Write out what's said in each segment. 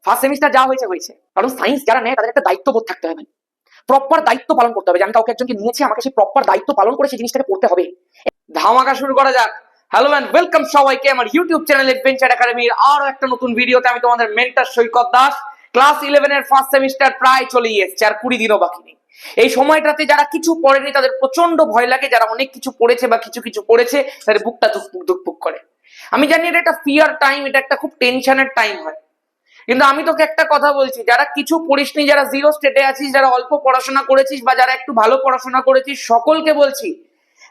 First semester যা হয়েছে হয়েছে, কারণ সায়েন্স যারা নেয় তাদের একটা দায়িত্ববোধ থাকতে হবে, প্রপার দায়িত্ব পালন করতে হবে, যে আমি কাউকে একজনকে নিয়েছি, আমাকে সেই প্রপার দায়িত্ব পালন করে সেই জিনিসটাকে পড়তে হবে। ধামাকা শুরু করা যাক। হ্যালো ম্যান, ওয়েলকাম সবাইকে আমার ইউটিউব চ্যানেল এডভেঞ্চার একাডেমির আরো একটা নতুন ভিডিওতে। আমি তোমাদের মেন্টর সৈকত দাস। ক্লাস 11 এর ফার্স্ট সেমিস্টার প্রায় চলে এসেছে, আর 20 দিনও বাকি নেই। এই সময়টাতে যারা কিছু পড়েনি তাদের প্রচন্ড ভয় লাগে, যারা অনেক কিছু পড়েছে বা কিছু কিছু পড়েছে তাদের বুকটা ধুকপুক ধুকপুক করে। আমি জানি এটা একটা ফিয়ার টাইম, এটা একটা খুব টেনশনের টাইম হয়, কিন্তু আমি তোকে একটা কথা বলছি, যারা কিছু পড়িসনি, যারা জিরো স্টেটে আছিস, যারা অল্প পড়াশোনা করেছিস বা যারা একটু ভালো পড়াশোনা করেছিস, সকলকে বলছি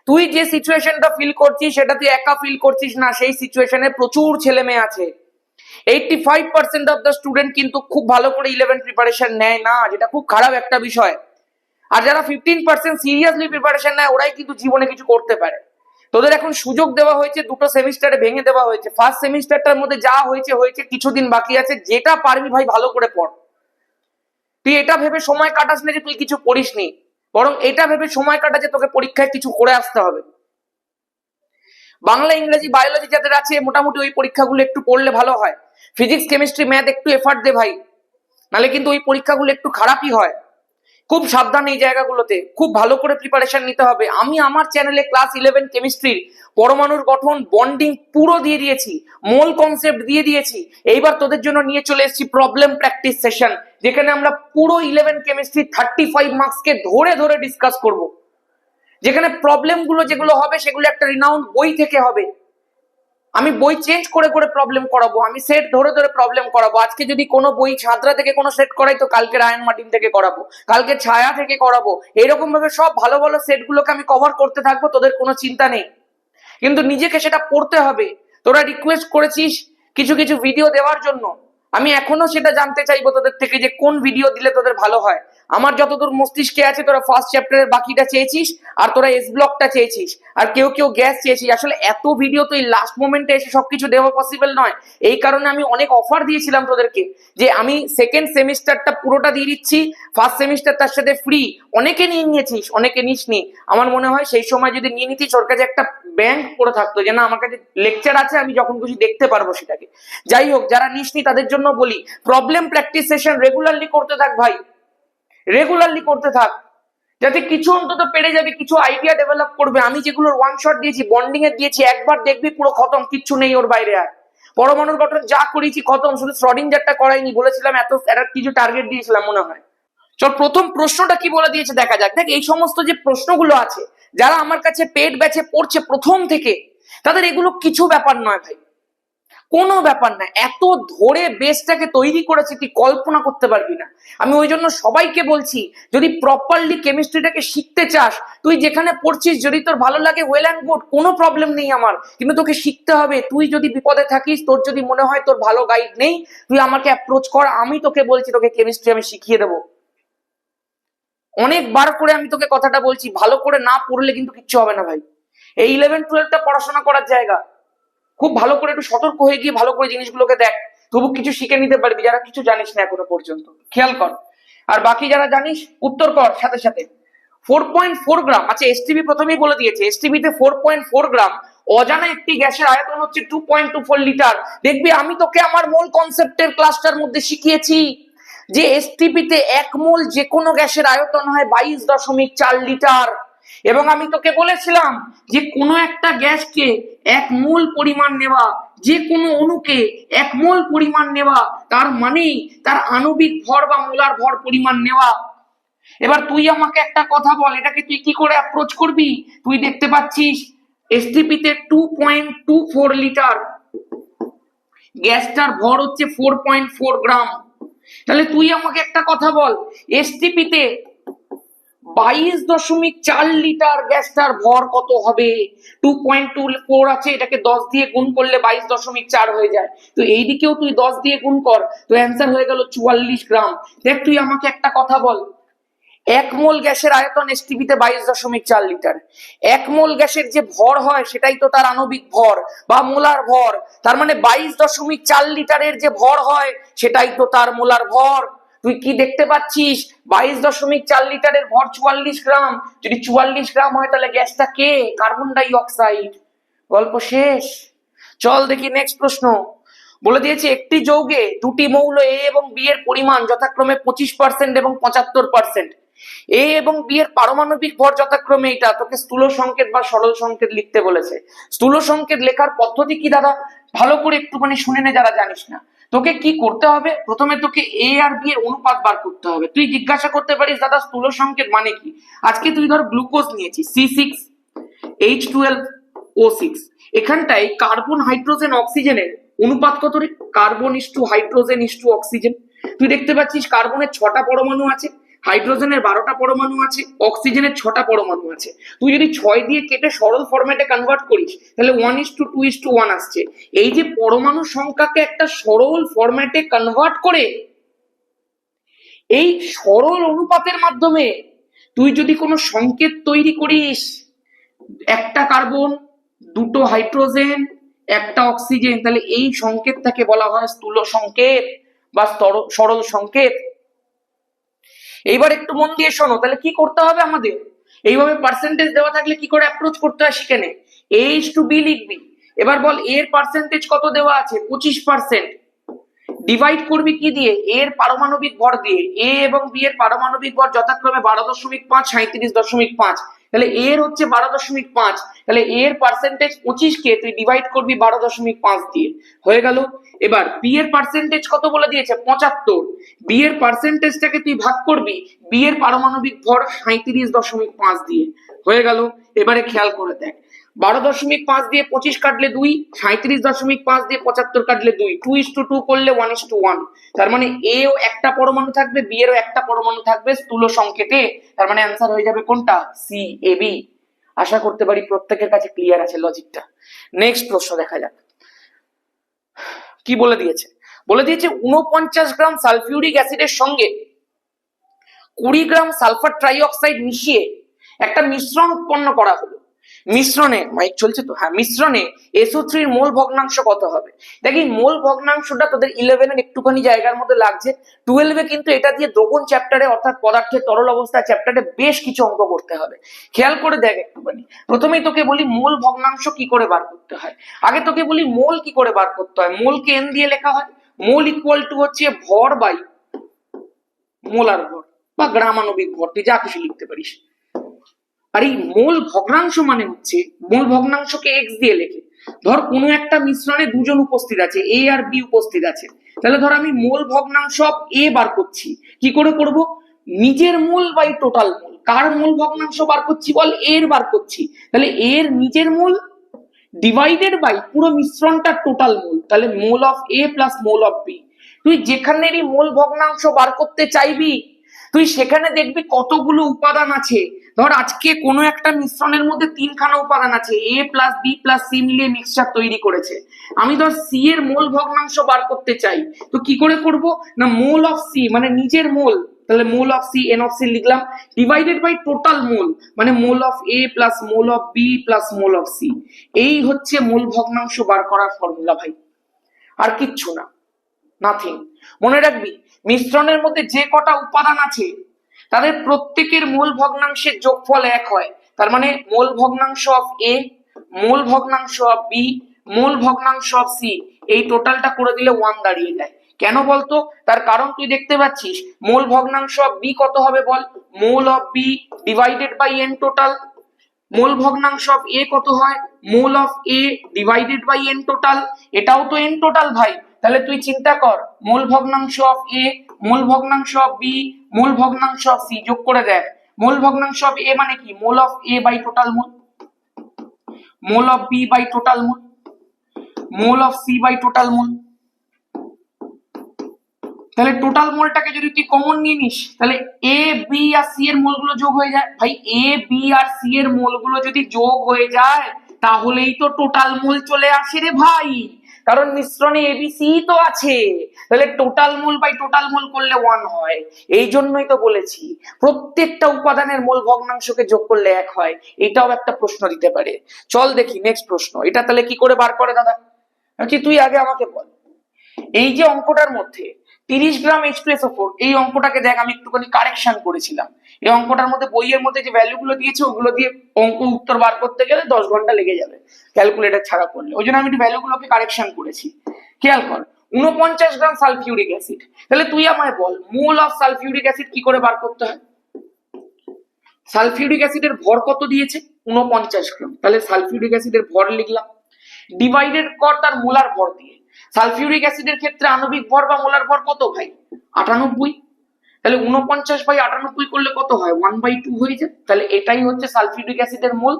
তুই যে সিচুয়েশনটা ফিল করছিস সেটা তুই একা ফিল করছিস না। সেই সিচুয়েশনে প্রচুর ছেলে মেয়ে আছে। 85% অফ দ্য স্টুডেন্ট কিন্তু খুব ভালো করে 11 প্রিপারেশন নেয় না, যেটা খুব খারাপ একটা বিষয়। আর যারা 15% সিরিয়াসলি প্রিপারেশন নেয় ওরাই কিন্তু জীবনে কিছু করতে পারে। তোদের এখন সুযোগ দেওয়া হয়েছে, দুটো সেমিস্টারে ভেঙে দেওয়া হয়েছে। ফার্স্ট সেমিস্টারটার মধ্যে যা হয়েছে হয়েছে, কিছুদিন বাকি আছে, যেটা পারবি ভাই ভালো করে পড়। তুই এটা ভেবে সময় কাটাস না যে তুই কিছু পড়িসনি, বরং এটা ভেবে সময় কাটা যে তোকে পরীক্ষায় কিছু করে আসতে হবে। বাংলা, ইংরেজি, বায়োলজি যাদের আছে মোটামুটি ওই পরীক্ষাগুলো একটু পড়লে ভালো হয়। ফিজিক্স, কেমিস্ট্রি, ম্যাথ একটু এফার্ট দে ভাই, নাহলে কিন্তু ওই পরীক্ষাগুলো একটু খারাপই হয়। খুব সাবধান এই জায়গাগুলোতে, খুব ভালো করে প্রিপারেশন নিতে হবে। আমি আমার চ্যানেলে ক্লাস 11 কেমিস্ট্রির পরমাণুর গঠন, বন্ডিং পুরো দিয়ে দিয়েছি, মোল কনসেপ্ট দিয়ে দিয়েছি। এইবার তোদের জন্য নিয়ে চলে এসেছি প্রবলেম প্র্যাকটিস সেশন, যেখানে আমরা পুরো 11 কেমিস্ট্রি 35 মার্কসকে ধরে ধরে ডিসকাস করব, যেখানে প্রবলেম গুলো যেগুলো হবে সেগুলো একটা রিনাউন্ড বই থেকে হবে। আমি বই চেঞ্জ করে করে প্রবলেম করাবো, আমি সেট ধরে ধরে প্রবলেম করাবো। আজকে যদি কোনো বই ছাত্রা থেকে কোনো সেট করাই, তো কালকে রায়ন মার্টিন থেকে করাবো, কালকে ছায়া থেকে করাবো। এরকম ভাবে সব ভালো ভালো সেট গুলোকে আমি কভার করতে থাকবো, তোদের কোনো চিন্তা নেই। কিন্তু নিজেকে সেটা পড়তে হবে। তোরা রিকোয়েস্ট করেছিস কিছু কিছু ভিডিও দেওয়ার জন্য, আমি এখনো সেটা জানতে চাইবো তোদের থেকে যে কোন ভিডিও দিলে তোদের ভালো হয়। আমার যতদূর মস্তিষ্কে আছে, তোরা ফার্স্ট চ্যাপ্টারের বাকিটা চেয়েছিস, আর তোরা এস ব্লকটা চেয়েছিস, আর কেউ কেউ গ্যাস চেয়েছিস। আসলে এত ভিডিও তো এই লাস্ট মোমেন্টে এসে সবকিছু দেওয়া পসিবল নয়। এই কারণে আমি অনেক অফার দিয়েছিলাম তোদেরকে, যে আমি সেকেন্ড সেমিস্টারটা পুরোটা দিয়ে দিচ্ছি, ফার্স্ট সেমিস্টার তার সাথে ফ্রি। অনেকে নিয়ে নিয়েছিস, অনেকে নিসনি। আমার মনে হয় সেই সময় যদি নিয়ে নিতিস, ওর কাছে একটা ব্যাংক পড়ে থাকতো, যে না আমার কাছে লেকচার আছে, আমি যখন খুশি দেখতে পারবো সেটাকে। যাই হোক, যারা নিসনি তাদের জন্য বলি, প্রবলেম প্র্যাকটিস সেশন রেগুলারলি করতে থাক ভাই, রেগুলারলি করতে থাক, যাতে কিছু অন্তত পেরে যাবে, কিছু আইডিয়া ডেভেলপ করবে। আমি যেগুলোর ওয়ান শট দিয়েছি, বন্ডিং এর দিয়েছি, একবার দেখবি পুরো খতম, কিচ্ছু নেই ওর বাইরে। আর পরমাণুর গঠন যা করেছি খতম, শুধু শ্রডিঞ্জারটা করাইনি, বলেছিলাম এত কিছু টার্গেট দিয়েছিলাম মনে হয়। চল প্রথম প্রশ্নটা কি বলে দিয়েছে দেখা যাক। দেখ, এই সমস্ত যে প্রশ্নগুলো আছে, যারা আমার কাছে পেড ব্যাচে পড়ছে প্রথম থেকে, তাদের এগুলো কিছু ব্যাপার নয় ভাই, কোনো ব্যাপার না। এত ধরে বেসটাকে তৈরি করেছে, তুই কল্পনা করতে পারবি না। আমি ওই জন্য সবাইকে বলছি, যদি প্রপারলি কেমিস্ট্রিটাকে শিখতে চাস, তুই যেখানে পড়ছিস যদি তোর ভালো লাগে, ওয়েল অ্যান্ড গুড, কোনো প্রবলেম নেই আমার, কিন্তু তোকে শিখতে হবে। তুই যদি বিপদে থাকিস, তোর যদি মনে হয় তোর ভালো গাইড নেই, তুই আমাকে অ্যাপ্রোচ কর, আমি তোকে বলছি, তোকে কেমিস্ট্রি আমি শিখিয়ে দেবো। অনেকবার করে আমি তোকে কথাটা বলছি, ভালো করে না পড়লে কিন্তু কিচ্ছু হবে না ভাই। এই 11-12টা পড়াশোনা করার জায়গা, খুব ভালো করে একটু সতর্ক হয়ে গিয়ে ভালো করে জিনিসগুলোকে দেখ, তবু কিছু শিখে নিতে পারবি, যারা কিছু জানিস না এখনো পর্যন্ত। খেয়াল কর, আর বাকি যারা জানিস উত্তর কর সাথে সাথে। 4.4 গ্রাম, আচ্ছা এসটিবি প্রথমেই বলে দিয়েছে, এসটিবিতে 4.4 গ্রাম। অজানা একটি গ্যাসের আয়তন হচ্ছে 2.24 লিটার। দেখবি আমি তোকে আমার মোল কনসেপ্টের ক্লাসটার মধ্যে শিখিয়েছি যে এসটিপিতে 1 মোল যে কোনো গ্যাসের আয়তন হয় 22.4 লিটার। এবং আমি তোকে বলেছিলাম যে কোনো একটা গ্যাসকে 1 মোল পরিমাণ নেওয়া, যে কোনো অণুকে 1 মোল পরিমাণ নেওয়া, তার মানে তার আণবিক ভর বা মোলার ভর পরিমাণ নেওয়া। এবার তুই আমাকে একটা কথা বল, এটাকে তুই কি করে অ্যাপ্রোচ করবি? তুই দেখতে পাচ্ছিস এসটিপিতে 2.24 লিটার, গ্যাসটার ভর হচ্ছে 4.4 গ্রাম। তাহলে তুই আমাকে একটা কথা বল, এসটিপিতে 22.4 লিটার গ্যাসটার ভর কত হবে? 2.24 আছে, এটাকে 10 দিয়ে গুণ করলে 22.4 হয়ে যায়। তো এইদিকেও তুই 10 দিয়ে গুণ কর, তো অ্যান্সার হয়ে গেল 44 গ্রাম। দেখ, তুই আমাকে একটা কথা বল, 1 মোল গ্যাসের আয়তন এসটিপিতে 22.4 লিটার, 1 মোল গ্যাসের যে ভর হয় সেটাই তো তার আণবিক ভর বা মোলার ভর। তার মানে 22.4 লিটারের যে ভর হয় সেটাই তো তার মোলার ভর। তুই কি দেখতে পাচ্ছিস? 22.4 লিটারের ভর 44 গ্রাম। যদি 44 গ্রাম হয় তাহলে গ্যাসটা কে? Carbon die oxide. গল্প শেষ। চল দেখি নেক্সট প্রশ্ন। বলে দিয়েছে একটি যৌগে দুটি মৌল এ এবং বি এর পরিমাণ যথাক্রমে 25% এবং 75%। এ এবং বি এর পারমাণবিক ভর যথাক্রমে এটা তোকে স্থূল সংকেত বা সরল সংকেত লিখতে বলেছে। স্থূল সংকেত লেখার পদ্ধতি কি দাদা, ভালো করে একটুখানি শুনে নে যারা জানিস না। তোকে কি করতে হবে, প্রথমে তোকে এ আর বি এর অনুপাত বার করতে হবে। তুই জিজ্ঞাসা করতে পারিস দাদা স্থূল সংকেত মানে কি। আজকে তুই ধর গ্লুকোজ নিয়েছিস C6H12O6, এখানটায় কার্বন হাইড্রোজেন অক্সিজেনের অনুপাত কত রে, carbon is to hydrogen is to oxygen. তুই দেখতে পাচ্ছিস কার্বনের 6টা পরমাণু আছে, হাইড্রোজেনের 12টা পরমাণু আছে, অক্সিজেনের 6টা পরমাণু আছে। তুই যদি 6 দিয়ে কেটে সরল ফরম্যাটে কনভার্ট করিস তাহলে 1:2:1 আসছে। এই যে পরমাণু সংখ্যাকে একটা সরল ফরম্যাটে কনভার্ট করে এই সরল অনুপাতের মাধ্যমে তুই যদি কোনো সংকেত তৈরি করিস, একটা কার্বন, দুটো হাইড্রোজেন, একটা অক্সিজেন, তাহলে এই সংকেতটাকে বলা হয় স্থূল সংকেত বা সরল সংকেত। এইবার একটু মন দিয়ে শোনো, তাহলে কি করতে হবে আমাদের, এইভাবে পার্সেন্টেজ দেওয়া থাকলে কি করে অ্যাপ্রোচ করতে হয় শিখে নে। A:B লিখবি, এবার বল এর পার্সেন্টেজ কত দেওয়া আছে, 25%। ডিভাইড করবি কি দিয়ে, এর পারমাণবিক ভর দিয়ে। এ এবং বি এর পারমাণবিক ভর যথাক্রমে 12.5 37.5, তাহলে এর হচ্ছে 12.5, তাহলে এর পার্সেন্টেজ 25 কে তুই ডিভাইড করবি 12.5 দিয়ে, হয়ে গেল। এবার বি এর পার্সেন্টেজ কত বলে দিয়েছে, 75। বি এর পার্সেন্টেজটাকে তুই ভাগ করবি বি এর পারমাণবিক ভর 37.5 দিয়ে, হয়ে গেল। এবারে খেয়াল করে দেখ, 12.5 দিয়ে 25 কাটলে 2, 37.5 দিয়ে 75 কাটলে 2, 2:2 করলে 1:1। তার মানে এও একটা পরমাণু থাকবে, বি এরও একটা পরমাণু থাকবে স্থূল সংকেতে। তার মানে অ্যান্সার হয়ে যাবে কোনটা, CAB। আশা করতে পারি প্রত্যেকের কাছে ক্লিয়ার আছে লজিকটা। নেক্সট প্রশ্ন দেখা যাক কি বলে দিয়েছে। বলে দিয়েছে 49 গ্রাম সালফিউরিক অ্যাসিডের সঙ্গে 20 গ্রাম সালফার ট্রাইঅক্সাইড মিশিয়ে একটা মিশ্রণ উৎপন্ন করা হলো। মিশ্রণে, মাইক চলছে তো, হ্যাঁ, মিশ্রণে SO3 এর মোল ভগ্নাংশ কত হবে। দেখি মোল ভগ্নাংশটা তোদের 11 এর একটুখানি জায়গার মধ্যে লাগছে, 12 এ কিন্তু এটা দিয়ে দ্রবণ চ্যাপ্টারে অর্থাৎ পদার্থের তরল অবস্থা চ্যাপ্টারে বেশ কিছু অঙ্ক করতে হবে। খেয়াল করে দেখ একটুখানি, প্রথমেই তোকে বলি মোল ভগ্নাংশ কি করে বার করতে হয়। আগে তোকে বলি মোল কি করে বার করতে হয়। মোলকে N দিয়ে লেখা হয়, মোল ইকুয়াল টু হচ্ছে ভর বাই মোলার ভর বা গ্রামাণবিক ভর, তুই যা কিছু লিখতে পারিস। আর এই মোল ভগ্নাংশ মানে হচ্ছে, মোল ভগ্নাংশকে এক্স দিয়ে লেখে। ধর কোনো একটা মিশ্রণে দুজন উপস্থিত আছে, এ আর বি উপস্থিত আছে, তাহলে ধর আমি মোল ভগ্নাংশ অফ এ বার করছি, কি করে করব, নিজের মোল বাই টোটাল মোল। কার মোল ভগ্নাংশ বার করছি বল, এর বার করছি, তাহলে এর নিজের মোল ডিভাইডেড বাই পুরো মিশ্রণটার টোটাল মোল, তাহলে mole of A plus mole of B. তুই যেখানেরই মোল ভগ্নাংশ বার করতে চাইবি তুই সেখানে দেখবি কতগুলো উপাদান আছে। ধর আজকে কোনো একটা মিশ্রণের মধ্যে 3খানা উপাদান আছে, এ প্লাস বি প্লাস সি মিলিয়ে মিক্সচার তৈরি করেছে। আমি ধর সি এর মোল ভগ্নাংশ বার করতে চাই, তো কি করে করব না, মোল অফ সি মানে নিজের মোল, তাহলে mole of C N of C লিখলাম, ডিভাইডেড বাই টোটাল মোল মানে mole of A plus mole of B plus mole of C. এই হচ্ছে মোল ভগ্নাংশ বার করার ফর্মুলা ভাই, আর কিচ্ছু না, নাথিং। মনে রাখবি মিশ্রণের মধ্যে যে কটা উপাদান আছে তাদের প্রত্যেকের মোল ভগ্নাংশের যোগফল 1 হয়। তার মানে মোল ভগ্নাংশ অফ এ, মোল ভগ্নাংশ অফ বি, মোল ভগ্নাংশ অফ সি, এই টোটালটা করে দিলে 1 দাঁড়িয়ে যায়। কেন বলতো, তার কারণ তুই দেখতে পাচ্ছিস মোল ভগ্নাংশ অফ বি কত হবে বল, mole of B divided by N total. মোল ভগ্নাংশ অফ এ কত হয়, mole of A divided by N total, এটাও তো এন টোটাল ভাই। তাহলে তুই চিন্তা কর মোল ভগ্নাংশ অফ এ, মোল ভগ্নাংশ অফ বি, মোল ভগ্নাংশ অফ সি, যোগ করে দেখ মোল ভগ্নাংশ অফ এ মানে কি, mole of A by total mole, mole of B by total mole, mole of C by total mole. তাহলে টোটাল মোলটাকে যদি তুই কমন নিয়ে নিস তাহলে এ বি আর সি এর মোলগুলো যোগ হয়ে যায়। ভাই এ বি আর সি এর মোলগুলো যদি যোগ হয়ে যায় তাহলেই তো টোটাল মোল চলে আসে রে ভাই, কারণ মিশ্রণে এবিসি তো আছে, তাহলে total mole by total mole করলে 1 হয়। এই জন্যই তো বলেছি প্রত্যেকটা উপাদানের মোল ভগ্নাংশকে যোগ করলে 1 হয়। এটাও একটা প্রশ্ন দিতে পারে। চল দেখি নেক্সট প্রশ্ন, এটা তাহলে কি করে বার করে দাদা, তুই আগে আমাকে বল। এই যে অঙ্কটার মধ্যে 30 গ্রাম H2SO4, এই অঙ্কটাকে দেখ আমি একটুখানি কারেকশন করেছিলাম। এই অঙ্কটার মধ্যে বইয়ের মধ্যে যে ভ্যালুগুলো দিয়েছে ওগুলো দিয়ে অঙ্ক উত্তর বার করতে গেলে 10 ঘন্টা লেগে যাবে ক্যালকুলেটর ছাড়া করলে, ওই জন্য আমি একটু ভ্যালুগুলোকে কারেকশন করেছি। খেয়াল কর 49 গ্রাম সালফিউরিক অ্যাসিড, তাহলে তুই আমায় বল মোল অফ সালফিউরিক অ্যাসিড কি করে বার করতে হয়। সালফিউরিক অ্যাসিডের ভর কত দিয়েছে 49 গ্রাম, তাহলে সালফিউরিক অ্যাসিডের ভর লিখলাম, ডিভাইডেড কর তার মোলার ভর দিয়ে। সালফিউরিক অ্যাসিডের ক্ষেত্রে আণবিক ভর বা মোলার ভর কত ভাই 98, তাহলে 49/98 করলে কত হয় 1/2 হয়ে যায়, তাহলে এটাই হচ্ছে সালফিউরিক অ্যাসিডের মোল।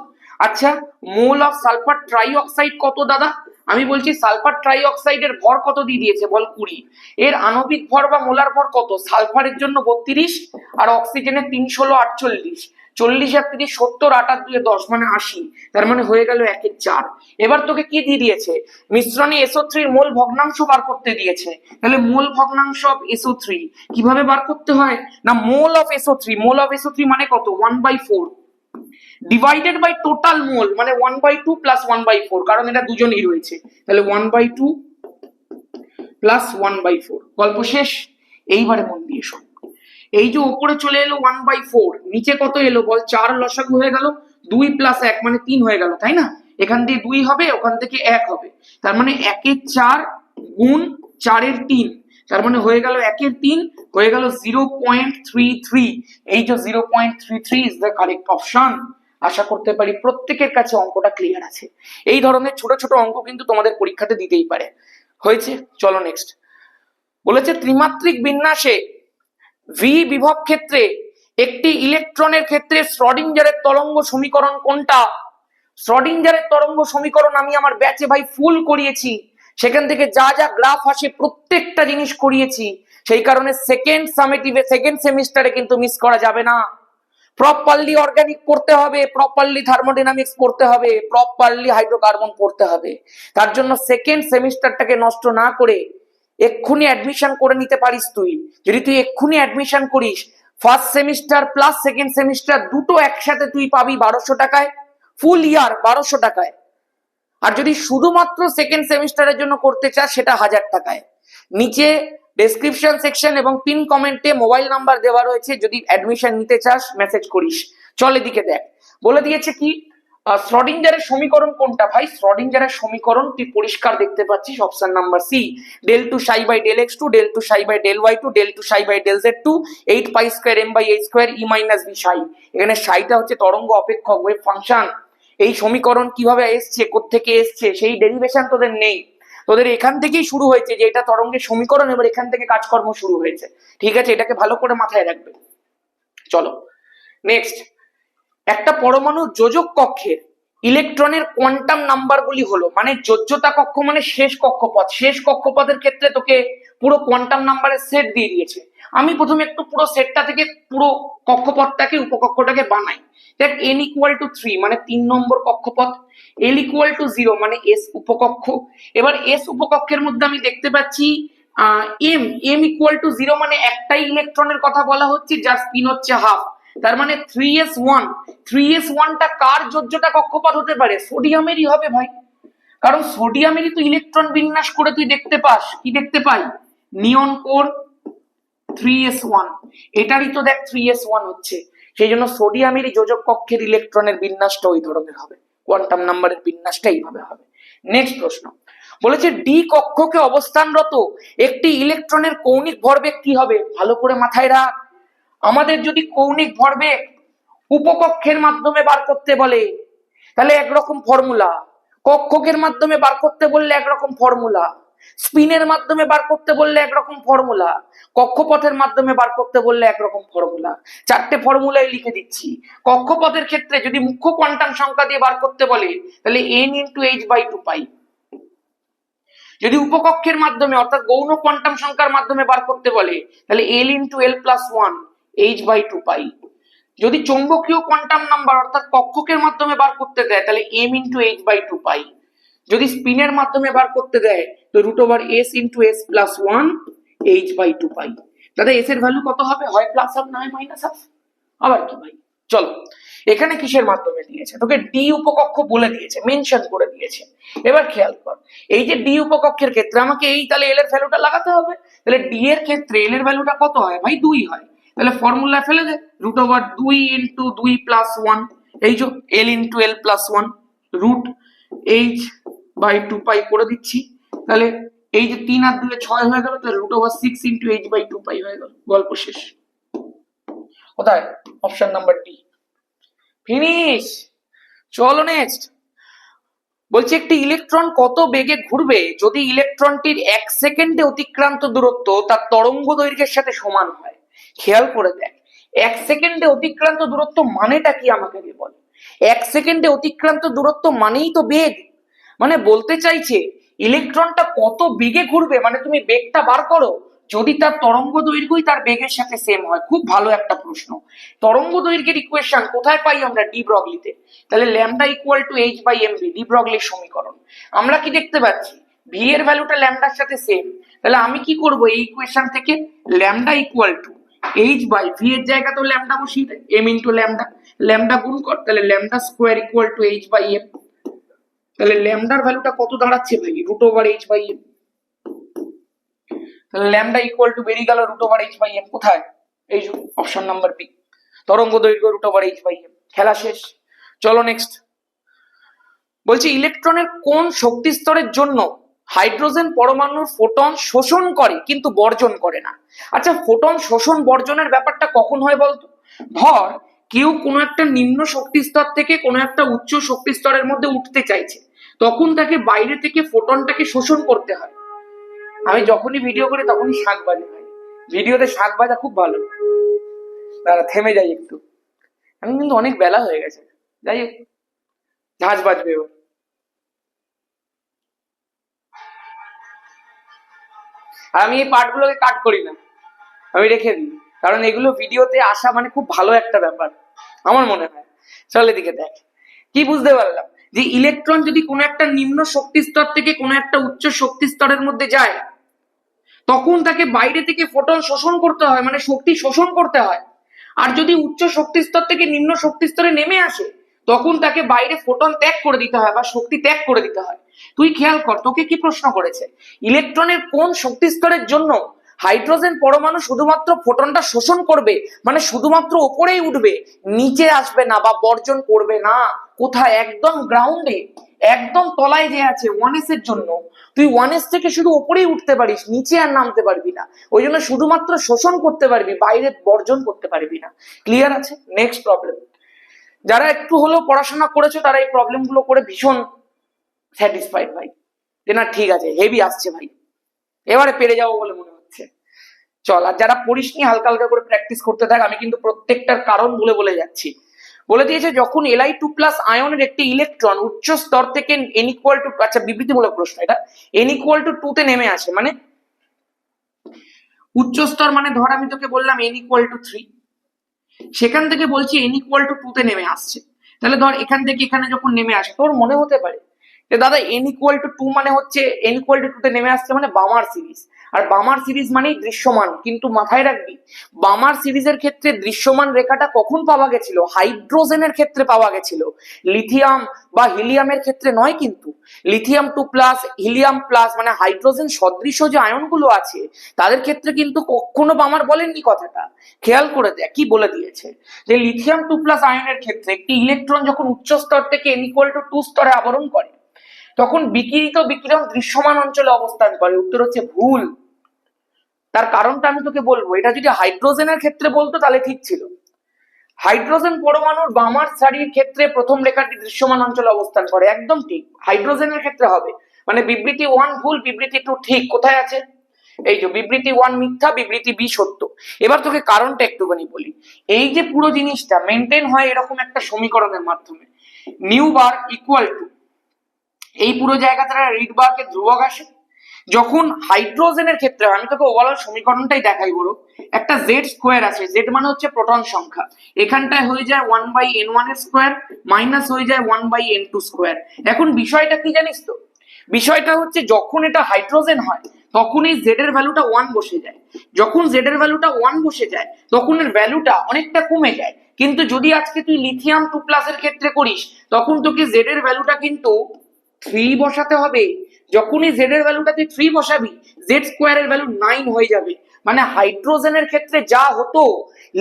আচ্ছা মোল অফ সালফার ট্রাইঅক্সাইড কত দাদা, আমি বলছি সালফার ট্রাইঅক্সাইডের ভর কত দিয়ে দিয়েছে বল 20, এর আণবিক ভর বা মোলার ভর কত, সালফারের জন্য 32 আর অক্সিজেনের 3 16 48, 40 আর 30 70 8 আর 2 10 মানে 80, তার মানে হয়ে গেল 1/4। এবার তোকে কি দিয়ে দিয়েছে মিশ্রণে SO3 এর মোল ভগ্নাংশ বার করতে দিয়েছে, তাহলে মোল ভগ্নাংশ অফ SO3 কিভাবে বার করতে হয় না mole of SO3, mole of SO3 মানে কত 1/4 ডিভাইডেড বাই টোটাল মোল মানে 1/2 প্লাস 1/4, কারণ এটা দুজনেই রয়েছে, তাহলে 1/2 প্লাস 1/4। গল্প শেষ। এইবারে মন দিয়ে শোন, এই যে উপরে চলে এলো 1/4, নিচে কত এলো বল 4 লসাগু হয়ে গেল, 2 + 1 মানে 3 হয়ে গেল, তাই না, এখান দিয়ে 2 হবে ওখান থেকে 1 হবে, তার মানে 1/4 গুণ 4/3, তার মানে হয়ে গেল 1/3 হয়ে গেল 0.33, এই যে 0.33 ইজ দ্য কারেক্ট অপশন। আশা করতে পারি প্রত্যেকের কাছে অঙ্কটা ক্লিয়ার আছে। এই ধরনের ছোট ছোট অঙ্ক কিন্তু তোমাদের পরীক্ষাতে দিতেই পারে। হয়েছে, চলো নেক্সট। বলেছে ত্রিমাত্রিক বিন্যাসে ভি বিভব ক্ষেত্রে একটি ইলেকট্রনের ক্ষেত্রে শ্রোডিঞ্জারের তরঙ্গ সমীকরণ কোনটা। শ্রোডিঞ্জারের তরঙ্গ সমীকরণ আমি আমার ব্যাচে ভাই ফুল করিয়েছি, সেখান থেকে যা যা গ্রাফ আসে প্রত্যেকটা জিনিস করিয়েছি, সেই কারণে সেকেন্ড সামেটিভে সেকেন্ড সেমিস্টারে কিন্তু মিস করা যাবে না। প্রপারলি অর্গানিক পড়তে হবে, প্রপারলি থার্মোডাইনামিক্স পড়তে হবে, প্রপারলি হাইড্রোকার্বন পড়তে হবে। তার জন্য সেকেন্ড সেমিস্টারটাকে নষ্ট না করে এক্ষুনি অ্যাডমিশন করে নিতে পারিস তুই। যদি তুই এক্ষুনি অ্যাডমিশন করিস first semester plus second semester দুটো একসাথে তুই পাবি 1200 টাকায়, ফুল ইয়ার 1200 টাকায়। আর যদি শুধুমাত্র সেকেন্ড সেমিস্টারের জন্য করতে চাস সেটা 1000 টাকায়। নিচে ডেসক্রিপশন সেকশন এবং পিন কমেন্টে মোবাইল নাম্বার দেওয়া রয়েছে, যদি অ্যাডমিশন নিতে চাস মেসেজ করিস। চল এদিকে দেখ, বলে দিয়েছে কি শ্রোডিঞ্জারের সমীকরণ কোনটা ভাই। শ্রোডিঞ্জারের সমীকরণ তুই পরিষ্কার দেখতে পাচ্ছিস, option number C, del 2 psi by del x2 del 2 psi by del y2 del 2 psi by del z2 8 pi square m by a square e minus b psi। এখানে psiটা হচ্ছে তরঙ্গ অপেক্ষক ওয়েভ ফাংশন। এই সমীকরণ কিভাবে এসছে কোত্থেকে এসছে সেই ডেরিভেশন তোদের নেই, তোদের এখান থেকেই শুরু হয়েছে যে এটা তরঙ্গের সমীকরণ, এবার এখান থেকে কাজকর্ম শুরু হয়েছে। ঠিক আছে, এটাকে ভালো করে মাথায় রাখবে। চলো নেক্সট। একটা পরমাণু যোজক কক্ষের ইলেকট্রনের কোয়ান্টাম নাম্বারগুলি হলো, মানে যোজ্যতা কক্ষ মানে শেষ কক্ষপথ, শেষ কক্ষপথের ক্ষেত্রে তোকে পুরো কোয়ান্টাম নাম্বারের সেট দিয়ে দিয়েছে। আমি প্রথমে একটু পুরো সেটটা থেকে পুরো কক্ষপথটাকে উপকক্ষটাকে বানাই। দেখ n = 3 মানে 3 নম্বর কক্ষপথ, l = 0 মানে s উপকক্ষ। এবার s উপকক্ষের মধ্যে আমি দেখতে পাচ্ছি m = 0 মানে একটাই ইলেকট্রনের কথা বলা হচ্ছে, যার স্পিন হচ্ছে হাফ, তার মানে 3s1। 3s1টা কার যোজ্যতা কক্ষপথ হতে পারে, সোডিয়ামেরই হবে ভাই, কারণ সোডিয়ামেরই তো ইলেকট্রন বিন্যাস করে তুই দেখতে পাস, কি দেখতে পাই নিয়ন কোর 3s1, এটারই তো দেখ 3s1 হচ্ছে, সেই জন্য সোডিয়ামেরই যোজক কক্ষের ইলেকট্রনের বিন্যাসটা ওই ধরনের হবে, কোয়ান্টাম নাম্বারের বিন্যাসটা এইভাবে হবে। নেক্সট প্রশ্ন বলেছে ডি কক্ষকে অবস্থানরত একটি ইলেকট্রনের কৌণিক ভরবেগ কি হবে। ভালো করে মাথায় রাখ, আমাদের যদি কৌণিক ভরবেগ উপকক্ষের মাধ্যমে বার করতে বলে তাহলে একরকম ফর্মুলা, কক্ষকের মাধ্যমে বার করতে বললে একরকম ফর্মুলা, স্পিনের মাধ্যমে বার করতে বললে একরকম ফর্মুলা, কক্ষপথের মাধ্যমে বার করতে বললে একরকম ফর্মুলা। চারটে ফর্মুলাই লিখে দিচ্ছি। কক্ষপথের ক্ষেত্রে যদি মুখ্য কোয়ান্টাম সংখ্যা দিয়ে বার করতে বলে তাহলে n × h/2 পাই, যদি উপকক্ষের মাধ্যমে অর্থাৎ গৌণ কোয়ান্টাম সংখ্যার মাধ্যমে বার করতে বলে তাহলে l × l+1 h/2 পাই, যদি চৌম্বকীয় কোয়ান্টাম নাম্বার অর্থাৎ কক্ষকের মাধ্যমে বার করতে দেয় তাহলে m × h/2 পাই, যদি স্পিনের মাধ্যমে বার করতে দেয় তো √s × s+1 h/2 পাই। দাদা s এর ভ্যালু কত হবে, হয় প্লাস হাফ না হয় মাইনাস হাফ, আবার কি ভাই। চলো এখানে কিসের মাধ্যমে দিয়েছে, তোকে ডি উপকক্ষ বলে দিয়েছে, মেনশন করে দিয়েছে। এবার খেয়াল কর, এই যে ডি উপকক্ষের ক্ষেত্রে আমাকে এই তাহলে এল এর ভ্যালুটা লাগাতে হবে, তাহলে ডি এর ক্ষেত্রে এল এর ভ্যালুটা কত হয় ভাই 2 হয়, তাহলে ফর্মুলা ফেলে দে √2 × 2 + 1, এই যে l × l+1 √h/2 পাই করে দিচ্ছি, তাহলে এই যে 3 আর 2 6 হয়ে গেল, তাহলে √6 × h/2π হয়ে গেল, গল্প শেষ। কোথায়? Option number D. ফিনিশ। চলো নেক্সট। বলছে একটি ইলেকট্রন কত বেগে ঘুরবে যদি ইলেকট্রনটির 1 সেকেন্ডে অতিক্রান্ত দূরত্ব তার তরঙ্গ দৈর্ঘ্যের সাথে সমান হয়। খেয়াল করে দেখ, 1 সেকেন্ডে অতিক্রান্ত দূরত্ব মানেটা কি আমাকে বল। 1 সেকেন্ডে অতিক্রান্ত দূরত্ব মানেই তো বেগ। মানে বলতে চাইছে ইলেকট্রনটা কত বেগে ঘুরবে, মানে তুমি বেগটা বার করো যদি তার তরঙ্গ দৈর্ঘ্যই তার বেগের সাথে সেম হয়। খুব ভালো একটা প্রশ্ন। তরঙ্গ দৈর্ঘ্যের ইকুয়েশন কোথায় পাই আমরা? ডি ব্রগলিতে। তাহলে ল্যামডা ইকুয়াল টু h/mv, ডি ব্রগলির সমীকরণ। আমরা কি দেখতে পাচ্ছি? ভি এর ভ্যালুটা ল্যামডার সাথে সেম। তাহলে আমি কি করব, এই ইকুয়েশন থেকে ল্যামডা ইকুয়াল টু h/v এর জায়গা তো ল্যামডা বসিয়ে দেয়, m ইনটু ল্যামডা, ল্যামডা গুণ কর, তাহলে lambda square equal to h/m। তাহলে ল্যামডার ভ্যালুটা কত দাঁড়াচ্ছে ভাই? √h/m। তাহলে ল্যামডা ইকুয়াল টু বেরিয়ে গেল √h/m। কোথায়? এই যে অপশন নাম্বার বি, তরঙ্গ দৈর্ঘ্য √h/m। খেলা শেষ। চলো নেক্সট। বলছি ইলেকট্রনের কোন শক্তি স্তরের জন্য হাইড্রোজেন পরমাণুর ফোটন শোষণ করে কিন্তু বর্জন করে না? আচ্ছা, ফোটন শোষণ বর্জনের ব্যাপারটা কখন হয় বলতো? ধর কেউ কোনো একটা নিম্ন শক্তি স্তর থেকে কোনো একটা উচ্চ শক্তি স্তরের মধ্যে উঠতে চাইছে, তখন তাকে বাইরে থেকে ফোটনটাকে শোষণ করতে হয়। আমি যখনই ভিডিও করি তখনই শাক বাজে ভাই, ভিডিওতে শাক বাজা খুব ভালো। দাঁড়া থেমে যাই একটু, আমি কিন্তু অনেক বেলা হয়ে গেছে। যাই হোক, ঝাঁঝ বাজবে এবার। আমি এই পার্টগুলোকে কাট করি না, আমি রেখে দিই, কারণ এগুলো ভিডিওতে আসা মানে খুব ভালো একটা ব্যাপার আমার মনে হয়। চল এদিকে দেখ, কি বুঝতে পারলাম যে ইলেকট্রন যদি কোনো একটা নিম্ন শক্তি স্তর থেকে কোনো একটা উচ্চ শক্তি স্তরের মধ্যে যায়, তখন তাকে বাইরে থেকে ফোটন শোষণ করতে হয়, মানে শক্তি শোষণ করতে হয়। আর যদি উচ্চ শক্তি স্তর থেকে নিম্ন শক্তি স্তরে নেমে আসে, তখন তাকে বাইরে ফোটন ত্যাগ করে দিতে হয় বা শক্তি ত্যাগ করে দিতে হয়। তুই খেয়াল কর, তোকে কি প্রশ্ন করেছে? ইলেকট্রনের কোন শক্তি স্তরের জন্য হাইড্রোজেন পরমাণু শুধুমাত্র ফোটনটা শোষণ করবে, মানে শুধুমাত্র ওপরেই উঠবে, নিচে আসবে না বা বর্জন করবে না। কোথায়? একদম গ্রাউন্ডে, একদম তলায় যে আছে 1s এর জন্য। তুই 1s থেকে শুধু ওপরেই উঠতে পারিস, নিচে আর নামতে পারবি না। ওই জন্য শুধুমাত্র শোষণ করতে পারবি, বাইরে বর্জন করতে পারবি না। ক্লিয়ার আছে? Next problem. যারা একটু হলেও পড়াশোনা করেছো তারা এই প্রবলেম গুলো করে ভীষণ স্যাটিসফাইড ভাই, যে না ঠিক আছে, হেভি আসছে ভাই, এবারে পেরে যাবো বলে মনে হচ্ছে। চল, আর যারা পড়িসনি হালকা হালকা করে প্র্যাকটিস করতে থাক। আমি কিন্তু প্রত্যেকটার কারণ বলে বলে যাচ্ছি। বলে দিয়েছে যখন Li2+ আয়নের একটি ইলেকট্রন উচ্চ স্তর থেকে n ইকুয়াল টু, আচ্ছা বিবৃতিমূলক প্রশ্ন এটা, n ইকুয়াল টু 2 তে নেমে আসে, মানে উচ্চ স্তর মানে ধর আমি তোকে বললাম n ইকুয়াল টু 3, সেখান থেকে বলছি n ইকুয়াল টু 2 তে নেমে আসছে। তাহলে ধর এখান থেকে এখানে যখন নেমে আসে, তোর মনে হতে পারে যে দাদা n ইকুয়াল টু 2 মানে হচ্ছে n ইকুয়াল টু 2 তে নেমে আসছে মানে বামার সিরিজ, আর বামার সিরিজ মানেই দৃশ্যমান। কিন্তু মাথায় রাখবি, বামার সিরিজের ক্ষেত্রে দৃশ্যমান রেখাটা কখন পাওয়া গেছিল? হাইড্রোজেনের ক্ষেত্রে পাওয়া গেছিল, লিথিয়াম বা হিলিয়ামের ক্ষেত্রে নয়। কিন্তু লিথিয়াম 2+, হিলিয়াম প্লাস মানে হাইড্রোজেন সদৃশ যে আয়নগুলো আছে তাদের ক্ষেত্রে কিন্তু কখনো বামার বলেননি কথাটা। খেয়াল করে দেখ কি বলে দিয়েছে, যে লিথিয়াম 2+ আয়নের ক্ষেত্রে একটি ইলেকট্রন যখন উচ্চ স্তর থেকে n ইকুয়াল টু 2 স্তরে আবরণ করে, তখন বিকিরিত বিকিরণ দৃশ্যমান অঞ্চলে অবস্থান করে। উত্তর হচ্ছে ভুল। তার কারণটা আমি তোকে বলবো। এটা যদি হাইড্রোজেনের ক্ষেত্রে বলতো তাহলে ঠিক ছিল। হাইড্রোজেন পরমাণুর বামার সারির ক্ষেত্রে প্রথম রেখাটি দৃশ্যমান অঞ্চলে অবস্থান করে, একদম ঠিক। হাইড্রোজেনের ক্ষেত্রে হবে, মানে বিবৃতি 1 ভুল, বিবৃতি 2 ঠিক। কোথায় আছে? এই যে বিবৃতি 1 মিথ্যা, বিবৃতি বি সত্য। এবার তোকে কারণটা একটুখানি বলি। এই যে পুরো জিনিসটা মেনটেন হয় এরকম একটা সমীকরণের মাধ্যমে, নিউ বার ইকুয়াল টু, এই পুরো জায়গাটা রিড বারকে ধ্রুবক আসে। যখন হাইড্রোজেনের ক্ষেত্রে, আমি তোকে ওভারঅল সমীকরণটাই দেখাই বড়, একটা জেড স্কোয়ার আছে, জেড মানে হচ্ছে প্রোটন সংখ্যা, এখানটায় হয়ে যায় 1/n1 এর স্কোয়ার মাইনাস হয়ে যায় 1/n2 স্কোয়ার। এখন বিষয়টা কি জানিস তো? বিষয়টা হচ্ছে যখন এটা হাইড্রোজেন হয় তখন এই জেড এর ভ্যালুটা 1 বসে যায়। যখন জেড এর ভ্যালুটা 1 বসে যায় তখন এর ভ্যালুটা অনেকটা কমে যায়। কিন্তু যদি আজকে তুই লিথিয়াম 2+ এর ক্ষেত্রে করিস, তখন তোকে জেড এর ভ্যালুটা কিন্তু 3 বসাতে হবে। যখনই জেড এর ভ্যালুটা তুই 3 বসাবি, জেড স্কোয়ারের ভ্যালু 9 হয়ে যাবে। মানে হাইড্রোজেনের ক্ষেত্রে যা হতো,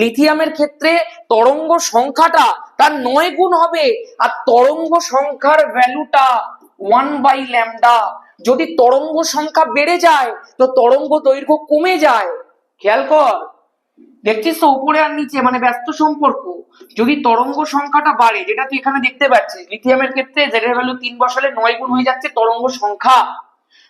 লিথিয়ামের ক্ষেত্রে তরঙ্গ সংখ্যাটা তার 9 গুণ হবে, আর তরঙ্গ সংখ্যার ভ্যালুটা 1/λ। যদি তরঙ্গ সংখ্যা বেড়ে যায় তো তরঙ্গ দৈর্ঘ্য কমে যায়। খেয়াল কর, দেখছিস তো উপরে আর নিচে মানে ব্যস্ত সম্পর্ক। যদি তরঙ্গ সংখ্যাটা বাড়ে, যেটা তুই এখানে দেখতে পাচ্ছিস লিথিয়ামের ক্ষেত্রে জেড এর ভ্যালু 3 বসালে 9 গুণ হয়ে যাচ্ছে তরঙ্গ সংখ্যা।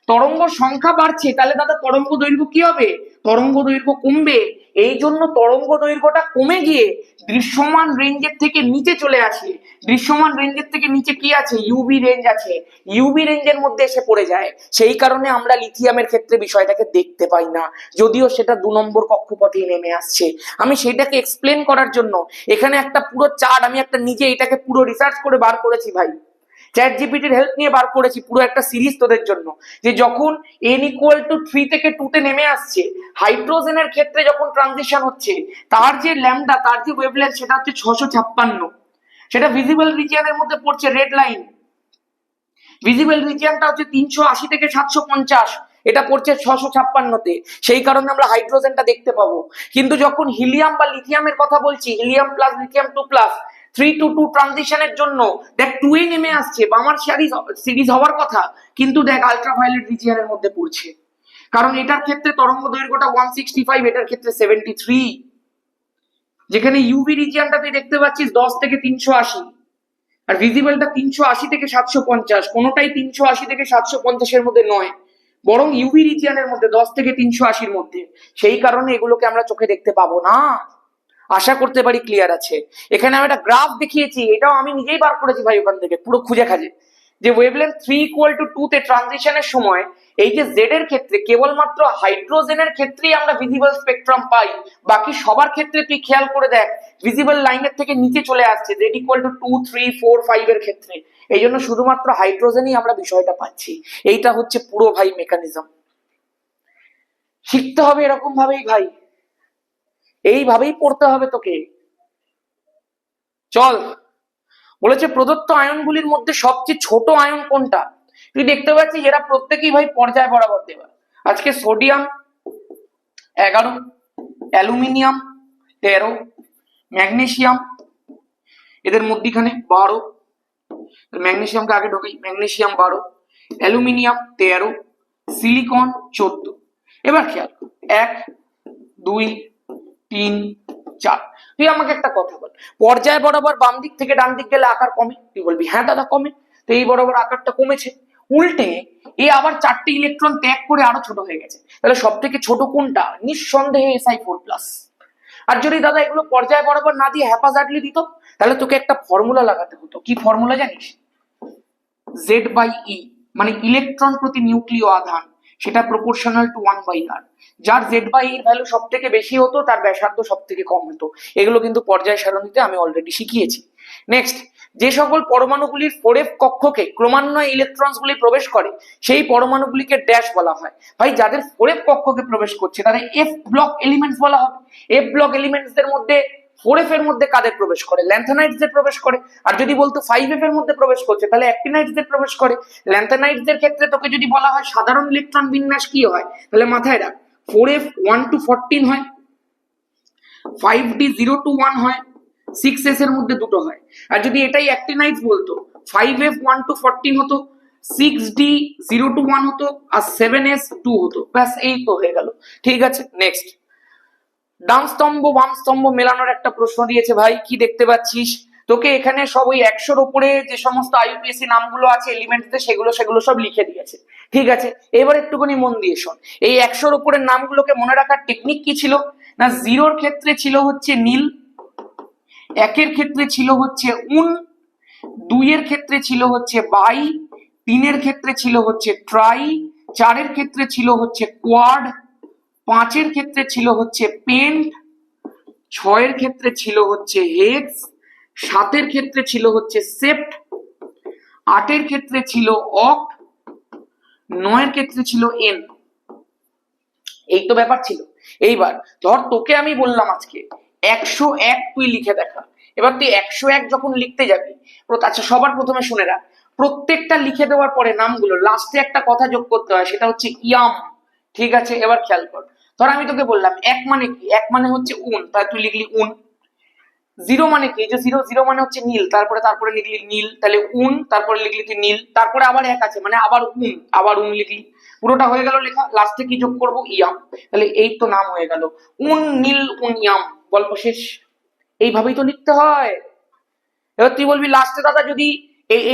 তরঙ্গ সংখ্যা বাড়ছে, তাহলে দাদা তরঙ্গ দৈর্ঘ্য কি হবে? তরঙ্গ দৈর্ঘ্য কমবে। এই জন্য তরঙ্গ দৈর্ঘ্যটা কমে গিয়ে দৃশ্যমান রেঞ্জের থেকে নিচে চলে আসে। দৃশ্যমান রেঞ্জের থেকে নিচে কি আছে? ইউভি রেঞ্জ আছে, ইউভি রেঞ্জের মধ্যে এসে পড়ে যায়। সেই কারণে আমরা লিথিয়ামের ক্ষেত্রে বিষয়টাকে দেখতে পাই না, যদিও সেটা 2 নম্বর কক্ষপথেই নেমে আসছে। আমি সেটাকে এক্সপ্লেন করার জন্য এখানে একটা পুরো চার্ট, আমি একটা নিজে এটাকে পুরো রিসার্চ করে বার করেছি ভাই, চ্যাট জিপিটির হেল্প নিয়ে বার করেছি পুরো একটা সিরিজ তোদের জন্য। যে যখন n = 3 থেকে 2 তে নেমে আসছে, হাইড্রোজেনের ক্ষেত্রে যখন ট্রানজিশন হচ্ছে, তার যে ল্যামডা, তার যে ওয়েভলেন্থ সেটা হচ্ছে 656। সেটা ভিজিবল রিজিয়নের মধ্যে পড়ছে, রেড লাইন। ভিজিবল রিজিয়নটা হচ্ছে 380 থেকে 750, এটা পড়ছে 656-তে। সেই কারণে আমরা হাইড্রোজেনটা দেখতে পাবো। কিন্তু যখন হিলিয়াম বা লিথিয়ামের কথা বলছি, হিলিয়াম প্লাস লিথিয়াম 2+, 3 to 2 ট্রানজিশনের জন্য দেখ 2 এ নেমে আসছে, বামার সিরিজ হওয়ার কথা, কিন্তু দেখ আলট্রাভায়োলেট রিজিয়নের মধ্যে পড়ছে। কারণ এটার ক্ষেত্রে তরঙ্গ দৈর্ঘ্যটা 165, এটার ক্ষেত্রে 73। যেখানে ইউভি রিজিয়নটা তুই দেখতে পাচ্ছিস 10 থেকে 380, আর ভিজিবলটা 380 থেকে 750, কোনোটাই 380 থেকে 750 এর মধ্যে নয়, বরং ইউভি রিজিয়নের মধ্যে 10 থেকে 380-র মধ্যে। সেই কারণে এগুলোকে আমরা চোখে দেখতে পাবো না। আশা করতে পারি ক্লিয়ার আছে। এখানে আমি একটা গ্রাফ দেখিয়েছি, এটাও আমি নিজেই বার করেছি ভাই ওখান থেকে পুরো খুঁজে খাজে, যে ওয়েভলেন্থ 3 = 2 তে ট্রানজিশনের সময় এই যে জেড এর ক্ষেত্রে কেবলমাত্র হাইড্রোজেনের ক্ষেত্রেই আমরা ভিজিবল স্পেকট্রাম পাই, বাকি সবার ক্ষেত্রে তুই খেয়াল করে দেখ ভিজিবল লাইনের থেকে নিচে চলে আসছে জেড = 2, 3, 4, 5 এর ক্ষেত্রে। এই জন্য শুধুমাত্র হাইড্রোজেনই আমরা বিষয়টা পাচ্ছি। এইটা হচ্ছে পুরো ভাই মেকানিজম। শিখতে হবে এরকম ভাবেই ভাই, এইভাবেই পড়তে হবে তোকে। চল, বলেছে প্রদত্ত আয়নগুলির মধ্যে সবচেয়ে ছোট আয়ন কোনটা? তুই দেখতে পাচ্ছিস এরা প্রত্যেকেই ভাই পর্যায় বরাবর দেওয়া। আজকে সোডিয়াম 11, অ্যালুমিনিয়াম 13, ম্যাগনেসিয়াম এদের মধ্যখানে 12, ম্যাগনেসিয়ামকে আগে ঢোকাই, ম্যাগনেসিয়াম 12, অ্যালুমিনিয়াম 13, সিলিকন 14। এবার খেয়াল 1, 2, 3, 4। তুই আমাকে একটা কথা বল, পর্যায় বরাবর বাম দিক থেকে ডান দিক গেলে আকার কমে? তুই বলবি হ্যাঁ দাদা কমে। তো এই বরাবর আকারটা কমেছে, উল্টে এ আবার 4টে ইলেকট্রন ত্যাগ করে আরো ছোট হয়ে গেছে। তাহলে সব থেকে ছোট কোনটা? নিঃসন্দেহে Si4+। আর যদি দাদা এগুলো পর্যায় বরাবর না দিয়ে হ্যাপাজার্ডলি দিত, তাহলে তোকে একটা ফর্মুলা লাগাতে হতো। কি ফর্মুলা জানিস? Z/E, মানে ইলেকট্রন প্রতি নিউক্লিয় আধান, সেটা প্রপোর্শনাল টু 1/r। যার Z/E এর ভ্যালু সব থেকে বেশি হতো তার ব্যাসার্ধ সব থেকে কম হতো। এগুলো কিন্তু পর্যায় সারণীতে আমি অলরেডি শিখিয়েছি। নেক্সট, যে সকল পরমাণুগুলির 4f কক্ষকে ক্রমান্বয়ে ইলেকট্রনগুলি প্রবেশ করে সেই পরমাণুগুলিকে ড্যাশ বলা হয়। ভাই যাদের 4f কক্ষকে প্রবেশ করছে তাদের f ব্লক এলিমেন্টস বলা হবে। f ব্লক এলিমেন্টসদের মধ্যে 4f এর মধ্যে কাদের প্রবেশ করে? ল্যান্থানাইডসদের প্রবেশ করে। আর যদি বলতো 5f এর মধ্যে প্রবেশ করছে তাহলে অ্যাক্টিনাইডসদের প্রবেশ করে। ল্যান্থানাইডসদের ক্ষেত্রে তোকে যদি বলা হয় সাধারণ ইলেকট্রন বিন্যাস কি হয়, তাহলে মাথায় রাখ 4f 1 to 14 হয়, 5d 0 to 1 হয়, 6s এর মধ্যে দুটো হয়। আর যদি এটাই অ্যাক্টিনাইডস বলতো 5f 1 to 14 হতো, 6d 0 to 1 হতো, আর 7s 2 হতো। ব্যাস এই তো হয়ে গেল। ঠিক আছে, নেক্সট, ডান স্তম্ভ বাম স্তম্ভ মেলানোর একটা প্রশ্ন দিয়েছে ভাই। কি দেখতে পাচ্ছিস? তোকে এখানে সব ওই 100-র উপরে যে সমস্ত আইইউপিএসসি নামগুলো আছে এলিমেন্টসে সেগুলো সব লিখে দিয়েছে। ঠিক আছে, এবার একটুখানি মন দিয়ে শোন। এই 100-র উপরের নামগুলোকে মনে রাখার টেকনিক কি ছিল না, 0-র ক্ষেত্রে ছিল হচ্ছে নীল, 1-এর ক্ষেত্রে ছিল হচ্ছে উন, 2-এর ক্ষেত্রে ছিল হচ্ছে বাই, 3-এর ক্ষেত্রে ছিল হচ্ছে ট্রাই, 4-এর ক্ষেত্রে ছিল হচ্ছে কোয়াড, 5-এর ক্ষেত্রে ছিল হচ্ছে পেন্ট, 6-এর ক্ষেত্রে ছিল হচ্ছে হেক্স, 7-এর ক্ষেত্রে ছিল হচ্ছে সেপ্ট, 8-এর ক্ষেত্রে ছিল অক্ট, 9-এর ক্ষেত্রে ছিল এন। এই তো ব্যাপার ছিল। এইবার ধর তোকে আমি বললাম আজকে 101 তুই লিখে দেখা। এবার তুই 101 যখন লিখতে যাবি, আচ্ছা সবার প্রথমে শুনে রাখ, প্রত্যেকটা লিখে দেওয়ার পরে নামগুলো লাস্টে একটা কথা যোগ করতে হয়, সেটা হচ্ছে ইয়াম। ঠিক আছে, এবার খেয়াল কর, ধর আমি তোকে বললাম এক মানে কি? এক মানে হচ্ছে উন, তাই তুই লিখলি উন। জিরো মানে কি? এই যে জিরো, জিরো মানে হচ্ছে নীল, তারপরে তারপরে লিখলি নীল, তাহলে উন, তারপরে লিখলি তুই নীল, তারপরে আবার এক আছে মানে আবার উন, আবার উন লিখলি, পুরোটা হয়ে গেল লেখা। লাস্টে কি যোগ করবো? ইয়াম। তাহলে এই তো নাম হয়ে গেল উন নীল উন ইয়াম, গল্প শেষ। এইভাবেই তো লিখতে হয়। এবার তুই বলবি লাস্টে দাদা যদি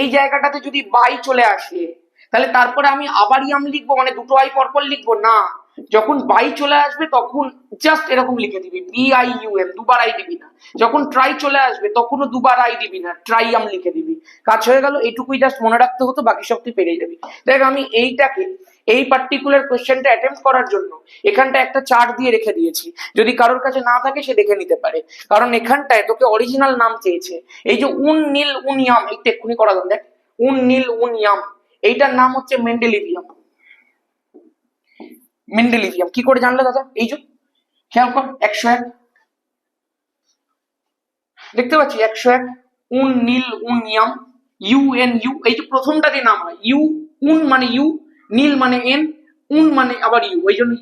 এই জায়গাটাতে যদি বাই চলে আসে, তাহলে তারপরে আমি আবার ইয়াম লিখবো, মানে দুটো আই পরপর লিখবো না, যখন বাই চলে আসবে তখন জাস্ট এরকম লিখে দিবি BIUM, দুবার আই দিবি না। যখন ট্রাই চলে আসবে তখনও দুবার আই দিবি না, ট্রাইয়াম লিখে দিবি। কাজ হয়ে গেল। এইটুকুই জাস্ট মনে রাখতে হতো, বাকি সব তুই পেরে যাবি। দেখ আমি এইটাকে, এই পার্টিকুলার কোশ্চেনটা অ্যাটেম্প করার জন্য এখানটা একটা চার্ট দিয়ে রেখে দিয়েছি, যদি কারোর কাছে না থাকে সে দেখে নিতে পারে, কারণ এখানটায় তোকে অরিজিনাল নাম চেয়েছে। এই যে উন নীল উন ইয়াম, এইটা এক্ষুনি করালাম, দেখ উন নীল উন ইয়াম, এইটার নাম হচ্ছে মেন্ডেলিভিয়াম। মেন্ডেলিভিয়াম কি করে জানলে দাদা? এই যে খেয়াল কর, 101 দেখতে পাচ্ছি, 101 উন নীল উন ইয়াম, UNU, এই যে প্রথমটা দিয়ে নাম হয় ইউ, উন মানে ইউ, নীল মানে এন, উন মানে আবার ইউ, ওই জন্য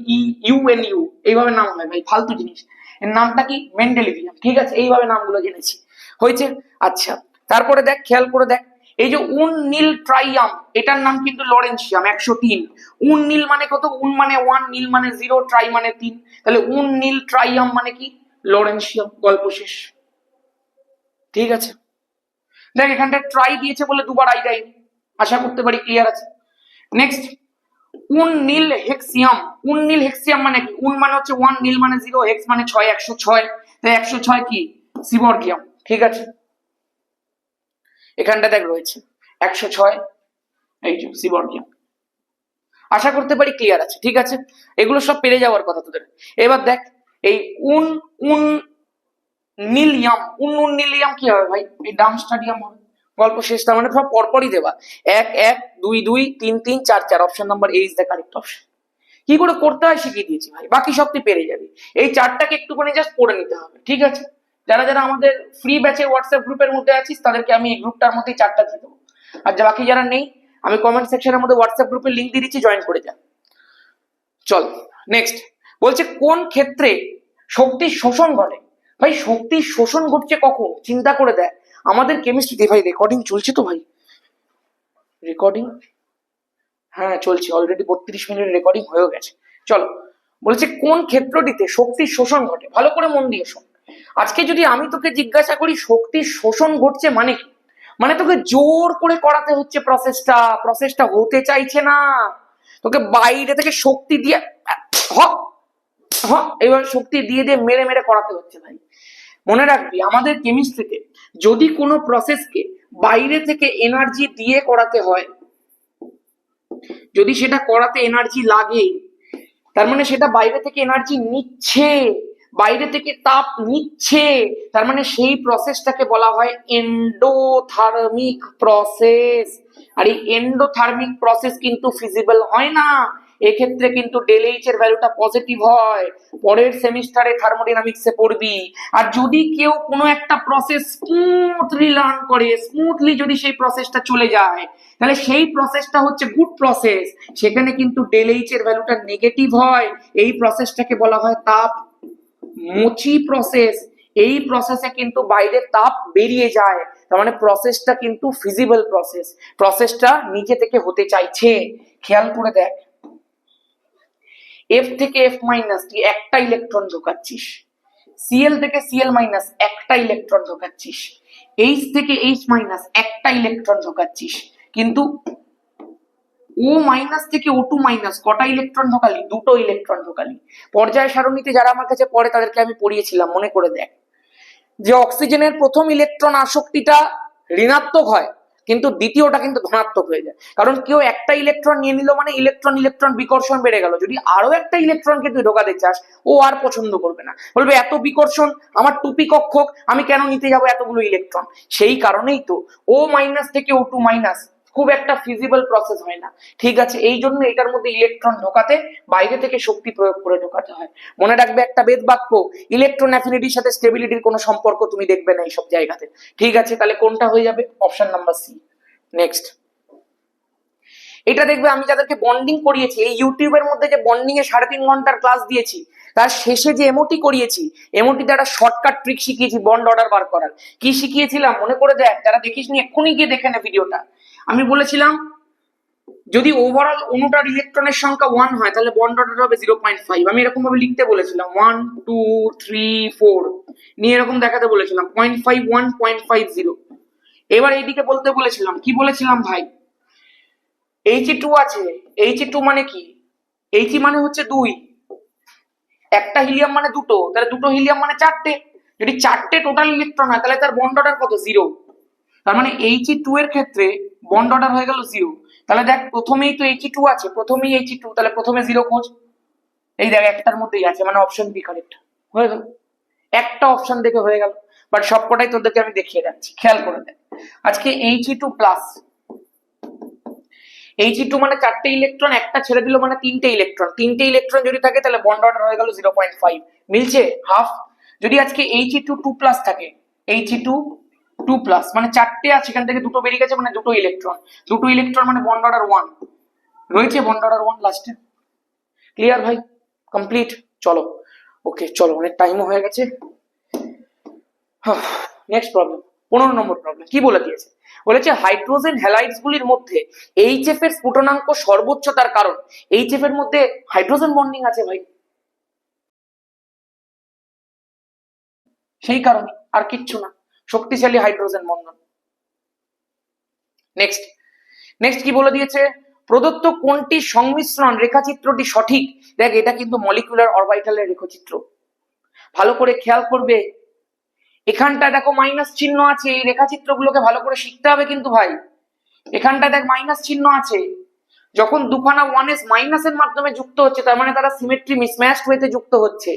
UNU এইভাবে নাম হয় ভাই, ফালতু জিনিস। এর নামটা কি? মেন্ডেলিভিয়াম। ঠিক আছে, এইভাবে নামগুলো জেনেছি, হয়েছে। আচ্ছা, তারপরে দেখ, খেয়াল করে দেখ, এই যে উন নীল ট্রাইয়াম, এটার নাম কিন্তু লরেন্সিয়াম, 103। উন নীল মানে কত? উন মানে 1, নীল মানে 0, ট্রাই মানে 3, তাহলে উন নীল ট্রাইয়াম মানে কি? লরেন্সিয়াম, গল্প শেষ। ঠিক আছে, দেখ এখানটা ট্রাই দিয়েছে বলে দুবার আই দেয়নি, আশা করতে পারি ক্লিয়ার আছে। নেক্সট, উন নীল হেক্সিয়াম। উন নীল হেক্সিয়াম মানে কি? উন মানে হচ্ছে 1, নীল মানে 0, হেক্স মানে 6, 106, তাই 106 কি? সিবর্গিয়াম। ঠিক আছে, এখানটা দেখ রয়েছে 106, এই যে সিবর্গিয়াম। আশা করতে পারি ক্লিয়ার আছে। ঠিক আছে, এগুলো সব পেরে যাওয়ার কথা তোদের। এবার দেখ এই উন উন নীলিয়াম, উন উন নীলিয়াম কি হবে ভাই? এই ডাম স্টাডিয়াম হবে, গল্প শেষ। তার মানে সব পরপরই দেওয়া, 1 1 2 2 3 3 4 4, option number A is the correct option. কি করে করতে হয় শিখিয়ে দিয়েছি ভাই, বাকি সব তুই পেরে যাবি। এই চারটাকে একটুখানি জাস্ট পড়ে নিতে হবে। ঠিক আছে, যারা যারা আমাদের ফ্রি ব্যাচে হোয়াটসঅ্যাপ গ্রুপের মধ্যে আছিস তাদেরকে আমি এই গ্রুপটার মধ্যেই চারটা দিয়ে দেবো, আর বাকি যারা নেই আমি কমেন্ট সেকশনের মধ্যে হোয়াটসঅ্যাপ গ্রুপের লিঙ্ক দিয়ে দিচ্ছি, জয়েন করে যা। চল নেক্সট, বলছে কোন ক্ষেত্রে শক্তির শোষণ ঘটে? ভাই শক্তির শোষণ ঘটছে কখন? চিন্তা করে দেখ, আমাদের কেমিস্ট্রিতে ভাই রেকর্ডিং চলছে তো ভাই, রেকর্ডিং হ্যাঁ চলছে, অলরেডি 32 মিনিট রেকর্ডিং হয়ে গেছে। চলো, বলছে কোন ক্ষেত্রটিতে শক্তির শোষণ ঘটে? ভালো করে মন দিয়ে শোন। আজকে যদি আমি তোকে জিজ্ঞাসা করি শক্তির শোষণ ঘটছে মানে কি, মানে তোকে জোর করে করাতে হচ্ছে প্রসেসটা, প্রসেসটা হতে চাইছে না, তোকে বাইরে থেকে শক্তি দিয়ে এবার শক্তি দিয়ে দিয়ে মেরে মেরে করাতে হচ্ছে ভাই। মনে রাখবি আমাদের কেমিস্ট্রিতে যদি কোনো প্রসেসকে বাইরে থেকে এনার্জি দিয়ে করাতে হয়, যদি সেটা করাতে এনার্জি লাগে, তার মানে সেটা বাইরে থেকে এনার্জি নিচ্ছে, বাইরে থেকে তাপ নিচ্ছে, তার মানে সেই প্রসেসটাকে বলা হয় এন্ডোথার্মিক প্রসেস। আর এই এন্ডোথার্মিক প্রসেস কিন্তু ফিজিবল হয় না, এক্ষেত্রে কিন্তু ΔH এর ভ্যালুটা পজিটিভ হয়। পরের সেমিস্টারে থার্মোডাইনামিক্সে পড়বি। আর যদি কেউ কোনো একটা প্রসেস স্মুথলি লার্ন করে, স্মুথলি যদি সেই প্রসেসটা চলে যায়, তাহলে সেই প্রসেসটা হচ্ছে গুড প্রসেস, সেখানে কিন্তু ΔH এর ভ্যালুটা নেগেটিভ হয়। এই প্রসেসটাকে বলা হয় তাপ মোচি প্রসেস। এই প্রসেসে কিন্তু বাইরে তাপ বেরিয়ে যায়, তার মানে প্রসেসটা কিন্তু ফিজিবল প্রসেস, প্রসেসটা নিজে থেকে হতে চাইছে। খেয়াল করে দেখ, এফ থেকে এফ মাইনাস তুই একটা ইলেকট্রন ঢোকাচ্ছিস, সিএল থেকে সিএল মাইনাস একটা ইলেকট্রন ঢোকাচ্ছিস, এইচ থেকে এইচ মাইনাস একটা ইলেকট্রন ঢোকাচ্ছিস, কিন্তু ও মাইনাস থেকে ও টু মাইনাস কটা ইলেকট্রন ঢোকালি? দুটো ইলেকট্রন ঢোকালি। পর্যায় সারণীতে যারা আমার কাছে পড়ে তাদেরকে আমি পড়িয়েছিলাম, মনে করে দেখ, যে অক্সিজেনের প্রথম ইলেকট্রন আসক্তিটা ঋণাত্মক হয়, কিন্তু দ্বিতীয়টা কিন্তু ধনাত্মক হয়ে যায়, কারণ কেউ একটা ইলেকট্রন নিয়ে নিল মানে ইলেকট্রন ইলেকট্রন বিকর্ষণ বেড়ে গেল। যদি আরো একটা ইলেকট্রনকে তুই ঢোকাতে চাস, ও আর পছন্দ করবে না, বলবে এত বিকর্ষণ, আমার টুপি কক্ষক, আমি কেন নিতে যাবো এতগুলো ইলেকট্রন। সেই কারণেই তো ও মাইনাস থেকে ও টু মাইনাস খুব একটা ফিজিবল প্রসেস হয় না। ঠিক আছে, এই জন্য এটার মধ্যে ইলেকট্রন ঢোকাতে বাইরে থেকে শক্তি প্রয়োগ করে ঢোকাতে হয়। মনে রাখবে একটা বেদ বাক্য, ইলেকট্রন অ্যাফিনিটির সাথে স্টেবিলিটির কোনো সম্পর্ক তুমি দেখবে না এইসব জায়গাতে। ঠিক আছে, তাহলে কোনটা হয়ে যাবে? Option number C. নেক্সট, এটা দেখবে আমি যাদেরকে বন্ডিং করিয়েছি, এই ইউটিউবের মধ্যে যে বন্ডিং এ 3.5 ঘন্টার ক্লাস দিয়েছি, তার শেষে যে এমওটি করিয়েছি, এমওটিতে একটা শর্টকাট ট্রিক শিখিয়েছি বন্ড অর্ডার বার করার। কি শিখিয়েছিলাম মনে করে দেখ, যারা দেখিসনি এক্ষুনি গিয়ে দেখে নে ভিডিওটা। আমি বলেছিলাম যদি ওভারঅল অণুটার ইলেকট্রনের সংখ্যা 1 হয় তাহলে বন্ড অর্ডার হবে 0.5। আমি এরকম ভাবে লিখতে বলেছিলাম 1 2 3 4 নিয়ে এরকম দেখাতে বলেছিলাম 0.51 0.50। এবার এইদিকে বলতে বলেছিলাম, কি বলেছিলাম ভাই, He2 আছে, He2 মানে কি, He মানে হচ্ছে 2, একটা হিলিয়াম মানে দুটো, তাহলে দুটো হিলিয়াম মানে 4টে। যদি 4টে টোটাল ইলেকট্রন হয় তাহলে তার বন্ড অর্ডার কত, 0। তার মানে He2 এর ক্ষেত্রে বন্ড অর্ডার হয়ে গেল 0। তাহলে দেখ প্রথমেই তো He2 আছে, প্রথমেই He2, তাহলে প্রথমে 0 খোঁজ। এই দেখ একটার মধ্যেই আছে, মানে অপশন বি কারেক্ট হয়ে গেল। একটা অপশন দেখে হয়ে গেল, বাট সবকটাই তোদেরকে আমি দেখিয়ে যাচ্ছি, খেয়াল করে দেখ। আজকে He2 প্লাস, He2 মানে 4টে ইলেকট্রন, একটা ছেড়ে দিল মানে 3টে ইলেকট্রন, 3টে ইলেকট্রন যদি থাকে তাহলে বন্ড অর্ডার হয়ে গেল 0.5, মিলছে হাফ। যদি আজকে He2 2 প্লাস থাকে, He2 2 প্লাস মানে 4টে আছে, সেখান থেকে দুটো বেরিয়ে গেছে মানে দুটো ইলেকট্রন, দুটো ইলেকট্রন মানে বন্ড অর্ডার 1 রয়েছে, বন্ড অর্ডার 1 লাস্টে। ক্লিয়ার ভাই, কমপ্লিট। চলো ওকে, চলো অনেক টাইমও হয়ে গেছে। নেক্সট প্রবলেম, 15 নম্বর প্রবলেম। কি বলে দিয়েছে, বলেছে হাইড্রোজেন হ্যালাইডস গুলির মধ্যে এইচএফ এর স্ফুটনাঙ্ক সর্বোচ্চ, তার কারণ এইচএফ এর মধ্যে হাইড্রোজেন বন্ডিং আছে ভাই, সেই কারণে, আর কিচ্ছু না, শক্তিশালী হাইড্রোজেন বন্ধন। নেক্সট নেক্সট কি বলে দিয়েছে, প্রদত্ত কোনটি সংমিশ্রণ রেখাচিত্রটি সঠিক। দেখ এটা কিন্তু মলিকুলার অরবিটালের রেখাচিত্র, ভালো করে খেয়াল করবে। এখানটায় দেখো মাইনাস চিহ্ন আছে, এই রেখাচিত্রগুলোকে ভালো করে শিখতে হবে কিন্তু ভাই। এখানটায় দেখ মাইনাস চিহ্ন আছে, যখন দুখানা 1s মাইনাসের মাধ্যমে যুক্ত হচ্ছে তার মানে তারা সিমেট্রি মিসম্যাচড ওয়েতে যুক্ত হচ্ছে।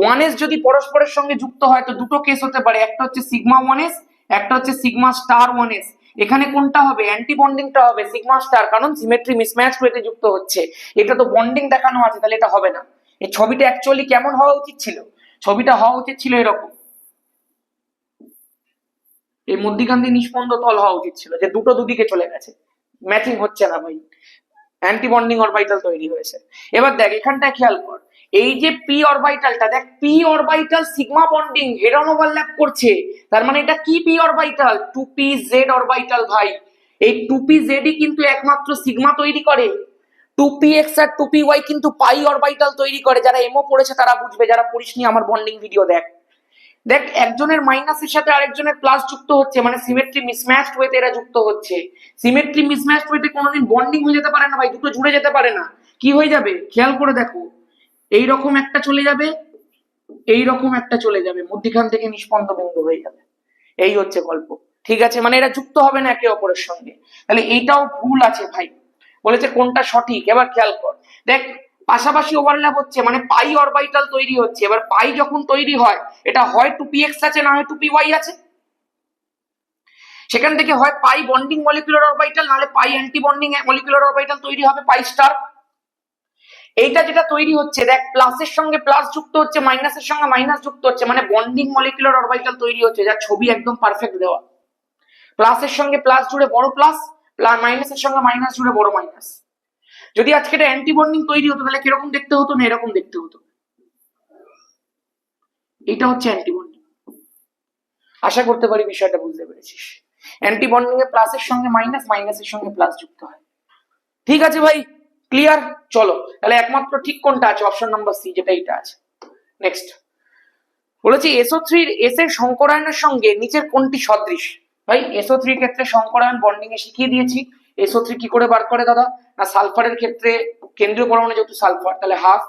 1s যদি পরস্পরের সঙ্গে যুক্ত হয় তো দুটো কেস হতে পারে, একটা হচ্ছে সিগমা 1s, একটা হচ্ছে সিগমা স্টার 1s। এখানে কোনটা হবে, অ্যান্টি বন্ডিংটা হবে সিগমা স্টার, কারণ সিমেট্রি মিসম্যাচড ওয়েতে যুক্ত হচ্ছে। এটা তো বন্ডিং দেখানো আছে, তাহলে এটা হবে না। এই ছবিটা অ্যাকচুয়ালি কেমন হওয়া উচিত ছিল, ছবিটা হওয়া উচিত ছিল এরকম, এই মধ্যিখান দিয়ে নিষ্পন্দ তল হওয়া উচিত ছিল, যে দুটো দুদিকে চলে গেছে, ম্যাচিং হচ্ছে না ভাই, অ্যান্টি বন্ডিং অরবিটাল তৈরি হয়েছে। এবার দেখ এখানটা খেয়াল কর, এই যে পি অরবিটালটা, দেখ P orbital sigma bonding heron overlap করছে, তার মানে এটা কি পি অরবিটাল, 2pz অরবিটাল ভাই। এই 2pz ই কিন্তু একমাত্র সিগমা তৈরি করে, 2px আর 2py কিন্তু পাই অরবিটাল তৈরি করে। যারা এমও পড়েছে তারা বুঝবে, যারা পড়িসনি আমার বন্ডিং ভিডিও দেখ। দেখ একজনের মাইনাসের সাথে আরেকজনের প্লাস যুক্ত হচ্ছে, মানে সিমেট্রি মিসম্যাচড ওয়েতে এরা যুক্ত হচ্ছে। সিমেট্রি মিসম্যাচড ওয়েতে কোনোদিন বন্ডিং হয়ে যেতে পারে না ভাই, দুটো জুড়ে যেতে পারে না। কি হয়ে যাবে খেয়াল করে দেখো, এই রকম একটা চলে যাবে, এই রকম একটা চলে যাবে, মধ্যখান থেকে নিষ্পন্দ বিন্দু হয়ে যাবে। এই হচ্ছে গল্প, ঠিক আছে, মানে এরা যুক্ত হবে না একে অপরের সঙ্গে। তাহলে এইটাও ভুল আছে ভাই, বলেছে কোনটা সঠিক। এবার খেয়াল কর, দেখ পাশাপাশি ওভারল্যাপ হচ্ছে মানে পাই অরবিটাল তৈরি হচ্ছে। এবার পাই যখন তৈরি হয়, এটা হয় 2px আছে না হয় 2py আছে, সেখান থেকে হয় পাই বন্ডিং মলিকুলার অরবিটাল, নাহলে পাই অ্যান্টি বন্ডিং মলিকুলার অরবিটাল তৈরি হবে, পাই স্টার। এইটা যেটা তৈরি হচ্ছে, দেখ প্লাসের সঙ্গে প্লাস যুক্ত হচ্ছে, মাইনাসের সঙ্গে মাইনাস যুক্ত হচ্ছে, মানে বন্ডিং মলিকুলার অরবিটাল তৈরি হচ্ছে, যার ছবি একদম পারফেক্ট দেওয়া। প্লাসের সঙ্গে প্লাস জুড়ে বড় প্লাস, মাইনাসের সঙ্গে মাইনাস জুড়ে বড় মাইনাস। যদি আজকে এটা অ্যান্টি বন্ডিং তৈরি হতো তাহলে কিরকম দেখতে হতো, না এরকম দেখতে হতো। এটা হচ্ছে অ্যান্টি বন্ডিং। আশা করতে পারি বিষয়টা বুঝতে পেরেছিস। অ্যান্টি বন্ডিং এ প্লাসের সঙ্গে মাইনাস, মাইনাসের সঙ্গে প্লাস যুক্ত হয়। ঠিক আছে ভাই, ক্লিয়ার। চলো তাহলে একমাত্র ঠিক কোনটা আছে, অপশন নাম্বার সি, যেটা এটা আছে। নেক্সট বলেছি SO3 এস এর সংকরায়নের সঙ্গে নিচের কোনটি সদৃশ। ভাই SO3 এর ক্ষেত্রে সংকরায়ন বন্ডিং এ শিখিয়ে দিয়েছি। SO3 কি করে বার করে দাদা, না সালফারের ক্ষেত্রে কেন্দ্রীয় পরমাণু যেহেতু সালফার, তাহলে half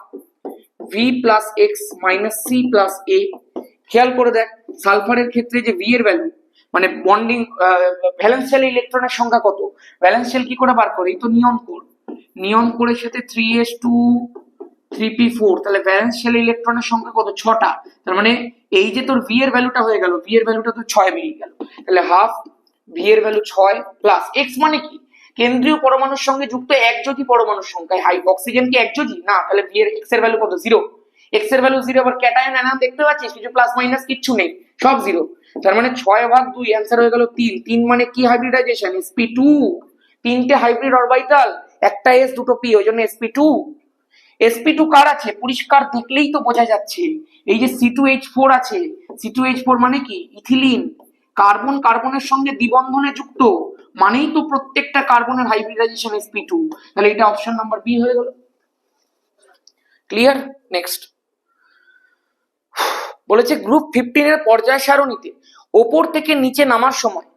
V plus X minus C plus A. খেয়াল করে দেখ সালফারের ক্ষেত্রে যে V এর ভ্যালু, মানে বন্ডিং ভ্যালেন্স শেল ইলেকট্রনের সংখ্যা কত, ভ্যালেন্স শেল কি করে বার করে, এই তো নিয়ন কোর, নিয়ন কোরের সাথে 3s2 3p4, তাহলে ভ্যালেন্স শেল ইলেকট্রনের সংখ্যা কত, 6টা। তার মানে এই যে তোর V এর ভ্যালুটা হয়ে গেল, V এর ভ্যালুটা তো 6 বেরিয়ে গেল, তাহলে হাফ V এর ভ্যালু 6 প্লাস x মানে কি, কেন্দ্রীয় পরমাণুর সঙ্গে যুক্ত একযোজি পরমাণুর সংখ্যা। হাই অক্সিজেন কি একযোজি না, তাহলে V এর x এর ভ্যালু কত, 0। x এর ভ্যালু 0, আবার ক্যাটায়ন অ্যানায়ন দেখতে পাচ্ছিস কিছু প্লাস মাইনাস কিচ্ছু নেই, সব 0। তার মানে 6/2 অ্যান্সার হয়ে গেল 3। 3 মানে কি হাইব্রিডাইজেশন, sp2, তিনটে হাইব্রিড অরবিটাল, একটা এস দুটো পি, ওই জন্য sp2। sp2 কার আছে পরিষ্কার দেখলেই তো বোঝা যাচ্ছে, এই যে c2h4 আছে, c2h4 মানে কি ইথিলিন, কার্বন কার্বনের সঙ্গে দ্বিবন্ধনে যুক্ত, মানেই তো প্রত্যেকটা কার্বনের হাইব্রিডাইজেশন sp2। তাহলে এটা অপশন নাম্বার বি হয়ে গেল। ক্লিয়ার? নেক্সট বলেছে গ্রুপ 15 এর পর্যায় সারণীতে ওপর থেকে নিচে নামার সময়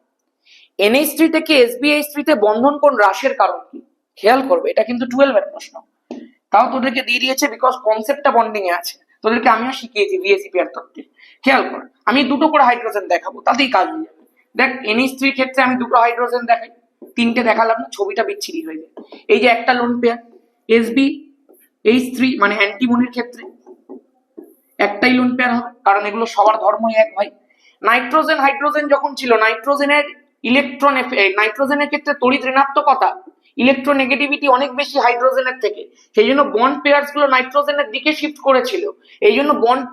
NH3 থেকে SbH3 তে বন্ধন কোণ হ্রাসের কারণ কি? খেয়াল করবে, এটা কিন্তু 12 এর প্রশ্ন, তাও তোদেরকে দিয়ে দিয়েছে বিকজ কনসেপ্টটা বন্ডিং এ আছে, তোদেরকে আমিও শিখিয়েছি বিএসসি এর তত্ত্বে। খেয়াল কর, আমি দুটো করে হাইড্রোজেন দেখাবো, তাতেই কাজ হয়ে যাবে। দেখ NH3 ক্ষেত্রে আমি দুটো হাইড্রোজেন দেখাই, তিনটে দেখালাম না, ছবিটা বিচ্ছিরি হয়ে যায়। এই যে একটা লোন পেয়ার SbH3 মানে অ্যান্টিমনির ক্ষেত্রে একটাই লোন পেয়ার হবে, কারণ এগুলো সবার ধর্মই এক ভাই। নাইট্রোজেন হাইড্রোজেন যখন ছিল, নাইট্রোজেনের নাইট্রোজেনের ক্ষেত্রে তড়িৎ ঋণাত্মকতা, ইলেকট্রোনেগেটিভিটি অনেক বেশি হাইড্রোজেনের থেকে, সেই জন্য বন্ড পেয়ার্স গুলো নাইট্রোজেনের দিকে শিফট করেছিল। এই জন্য বন্ড